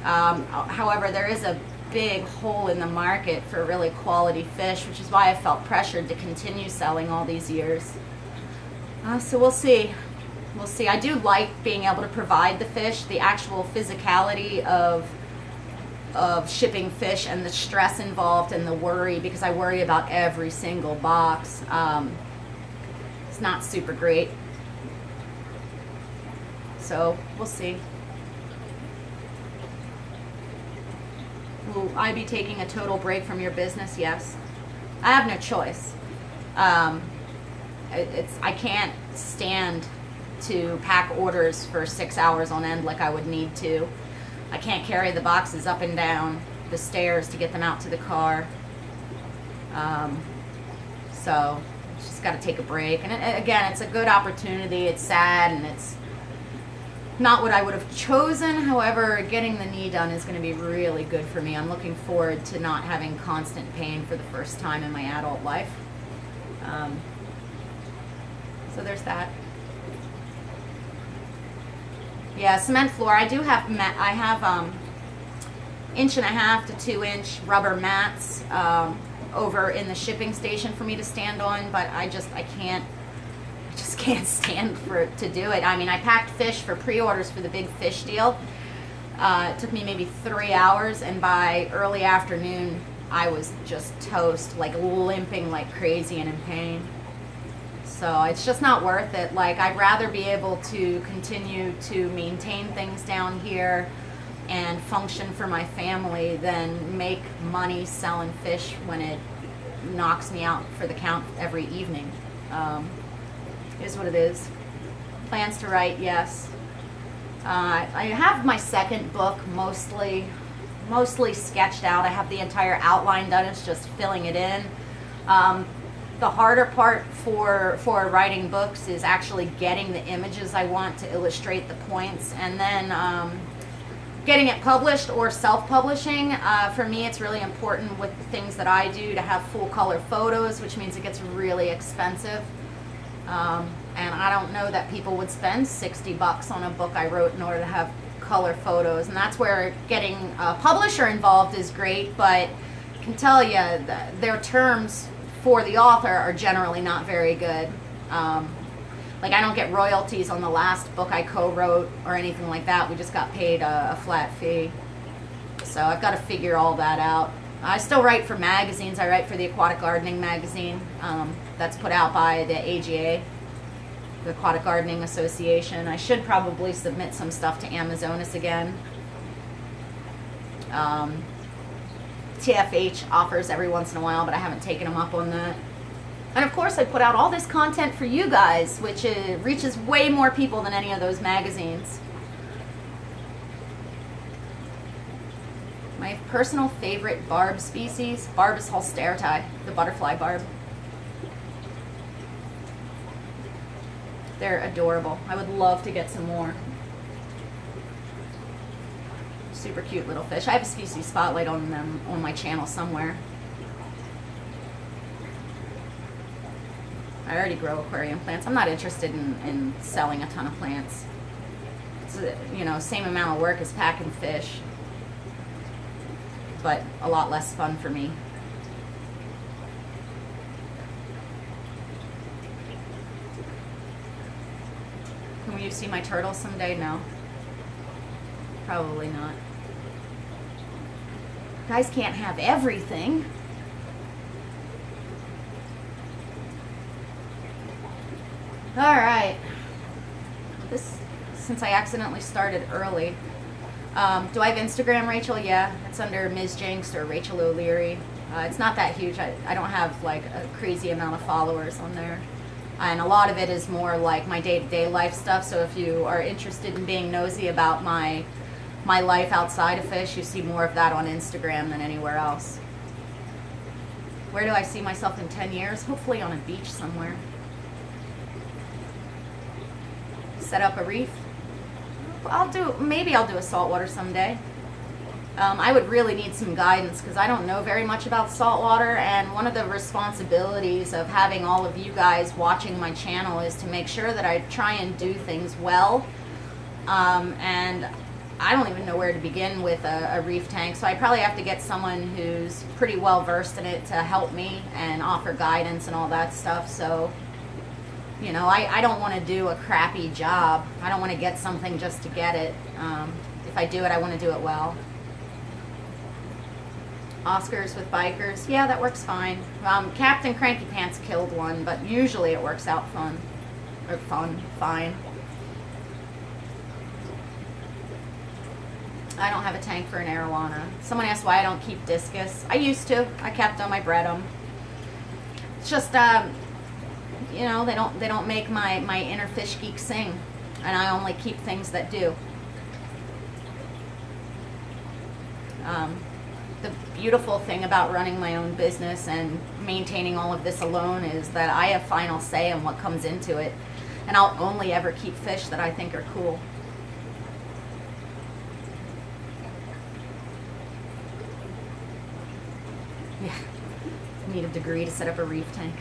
However, there is a big hole in the market for really quality fish, which is why I felt pressured to continue selling all these years. So we'll see. We'll see. I do like being able to provide the fish, the actual physicality of shipping fish and the stress involved and the worry, because I worry about every single box. It's not super great. So we'll see. Will I be taking a total break from your business? Yes. I have no choice. I can't stand to pack orders for 6 hours on end like I would need to. I can't carry the boxes up and down the stairs to get them out to the car. So just got to take a break. And again, it's a good opportunity. It's sad and it's not what I would have chosen. However, getting the knee done is going to be really good for me. I'm looking forward to not having constant pain for the first time in my adult life. So there's that. Yeah, cement floor. I do have, I have 1.5 to 2 inch rubber mats over in the shipping station for me to stand on, but I just can't stand to do it. I mean, I packed fish for pre-orders for the big fish deal. It took me maybe 3 hours, and by early afternoon, I was just toast, like limping like crazy and in pain. So it's just not worth it. Like, I'd rather be able to continue to maintain things down here and function for my family than make money selling fish when it knocks me out for the count every evening. Is what it is. Plans to write, yes. I have my second book mostly sketched out. I have the entire outline done. It's just filling it in. The harder part for writing books is actually getting the images I want to illustrate the points, and then getting it published or self-publishing. For me, it's really important with the things that I do to have full color photos, which means it gets really expensive. And I don't know that people would spend $60 on a book I wrote in order to have color photos, and that's where getting a publisher involved is great, but I can tell you their terms for the author are generally not very good. Like, I don't get royalties on the last book I co-wrote or anything like that. We just got paid a flat fee. So I've got to figure all that out. I still write for magazines. I write for the Aquatic Gardening magazine that's put out by the AGA, the Aquatic Gardening Association. I should probably submit some stuff to Amazonas again. TFH offers every once in a while, but I haven't taken them up on that. And of course, I put out all this content for you guys, which reaches way more people than any of those magazines. My personal favorite barb species, Barbus holsterti, the butterfly barb. They're adorable. I would love to get some more. Super cute little fish. I have a species spotlight on them on my channel somewhere. I already grow aquarium plants. I'm not interested in selling a ton of plants. It's, you know, same amount of work as packing fish, but a lot less fun for me. Can you see my turtles someday? No. Probably not. Guys can't have everything. All right. Since I accidentally started early. Do I have Instagram, Rachel? Yeah, it's under Ms. Jinx or Rachel O'Leary. It's not that huge. I don't have like a crazy amount of followers on there. And a lot of it is more like my day-to-day life stuff. So if you are interested in being nosy about my life outside of fish, you see more of that on Instagram than anywhere else. Where do I see myself in 10 years? Hopefully on a beach somewhere. Set up a reef. Maybe I'll do a saltwater someday. I would really need some guidance because I don't know very much about saltwater, and one of the responsibilities of having all of you guys watching my channel is to make sure that I try and do things well. And I don't even know where to begin with a reef tank, so I probably have to get someone who's pretty well versed in it to help me and offer guidance and all that stuff. So, you know, I don't want to do a crappy job. I don't want to get something just to get it. If I do it, I want to do it well. Oscars with bikers. Yeah, that works fine. Captain Cranky Pants killed one, but usually it works out fine. I don't have a tank for an arowana. Someone asked why I don't keep discus. I used to. I kept them. I bred them. It's just, you know, they don't make my inner fish geek sing, and I only keep things that do. The beautiful thing about running my own business and maintaining all of this alone is that I have final say in what comes into it, and I'll only ever keep fish that I think are cool. Yeah, need a degree to set up a reef tank.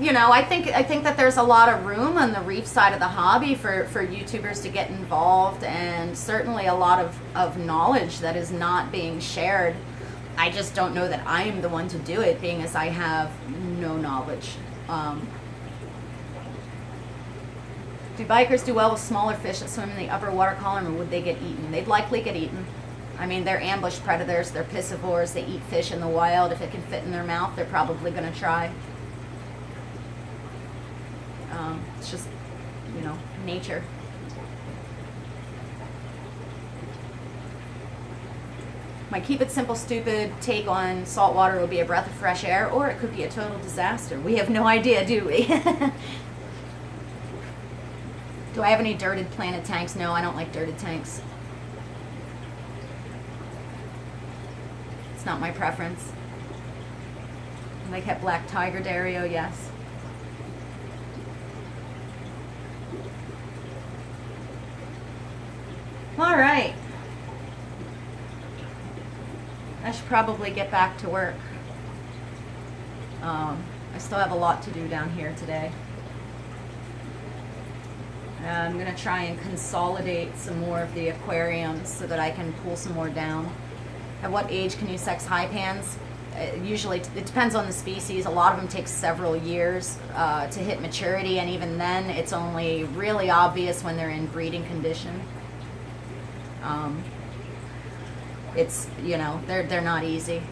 You know, I think that there's a lot of room on the reef side of the hobby for YouTubers to get involved, and certainly a lot of knowledge that is not being shared. I just don't know that I am the one to do it, being as I have no knowledge. Do bikers do well with smaller fish that swim in the upper water column, or would they get eaten? They'd likely get eaten. I mean, they're ambush predators, they're piscivores, they eat fish in the wild. If it can fit in their mouth, they're probably going to try. It's just, you know, nature. My keep it simple, stupid take on saltwater will be a breath of fresh air, or it could be a total disaster. We have no idea, do we? Do I have any dirted planted tanks? No, I don't like dirted tanks. It's not my preference. I kept black tiger Dario, yes. All right. I should probably get back to work. I still have a lot to do down here today. I'm going to try and consolidate some more of the aquariums so that I can pull some more down. At what age can you sex high pans? Usually, it depends on the species. A lot of them take several years to hit maturity, and even then, it's only really obvious when they're in breeding condition. It's, you know, they're not easy.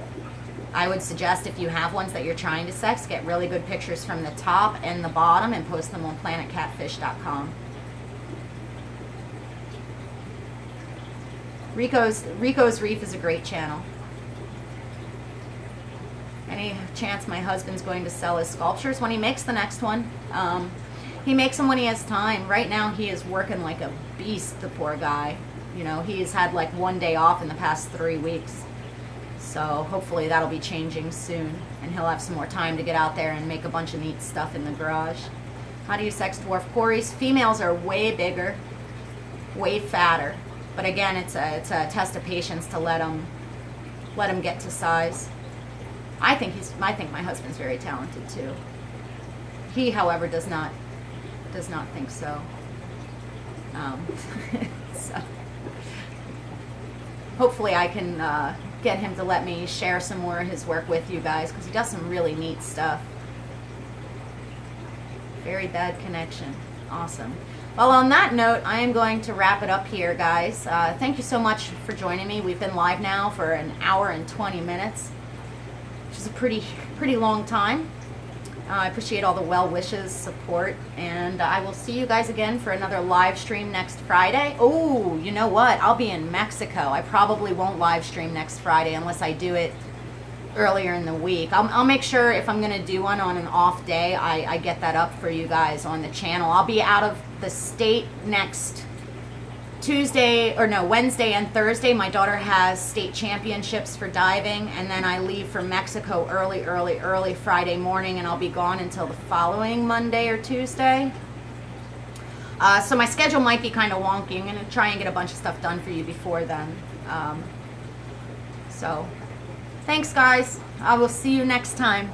I would suggest if you have ones that you're trying to sex, get really good pictures from the top and the bottom and post them on planetcatfish.com. Rico's Reef is a great channel. Any chance my husband's going to sell his sculptures when he makes the next one? He makes them when he has time. Right now he is working like a beast, the poor guy. You know, he's had like one day off in the past 3 weeks. So hopefully that'll be changing soon, and he'll have some more time to get out there and make a bunch of neat stuff in the garage. How do you sex dwarf quarries? Females are way bigger, way fatter, But again, it's a test of patience to let him get to size. I think my husband's very talented too. He, however, does not think so. So hopefully I can get him to let me share some more of his work with you guys, because he does some really neat stuff. Very bad connection. Awesome. Well, on that note, I am going to wrap it up here, guys. Thank you so much for joining me. We've been live now for an hour and 20 minutes, which is a pretty long time. I appreciate all the well wishes, support, and I will see you guys again for another live stream next Friday. Oh, you know what? I'll be in Mexico. I probably won't live stream next Friday unless I do it earlier in the week. I'll make sure if I'm going to do one on an off day, I get that up for you guys on the channel. I'll be out of the state next Wednesday and Thursday. My daughter has state championships for diving, and then I leave for Mexico early Friday morning, and I'll be gone until the following Monday or Tuesday. So my schedule might be kind of wonky. I'm going to try and get a bunch of stuff done for you before then. So thanks, guys. I will see you next time.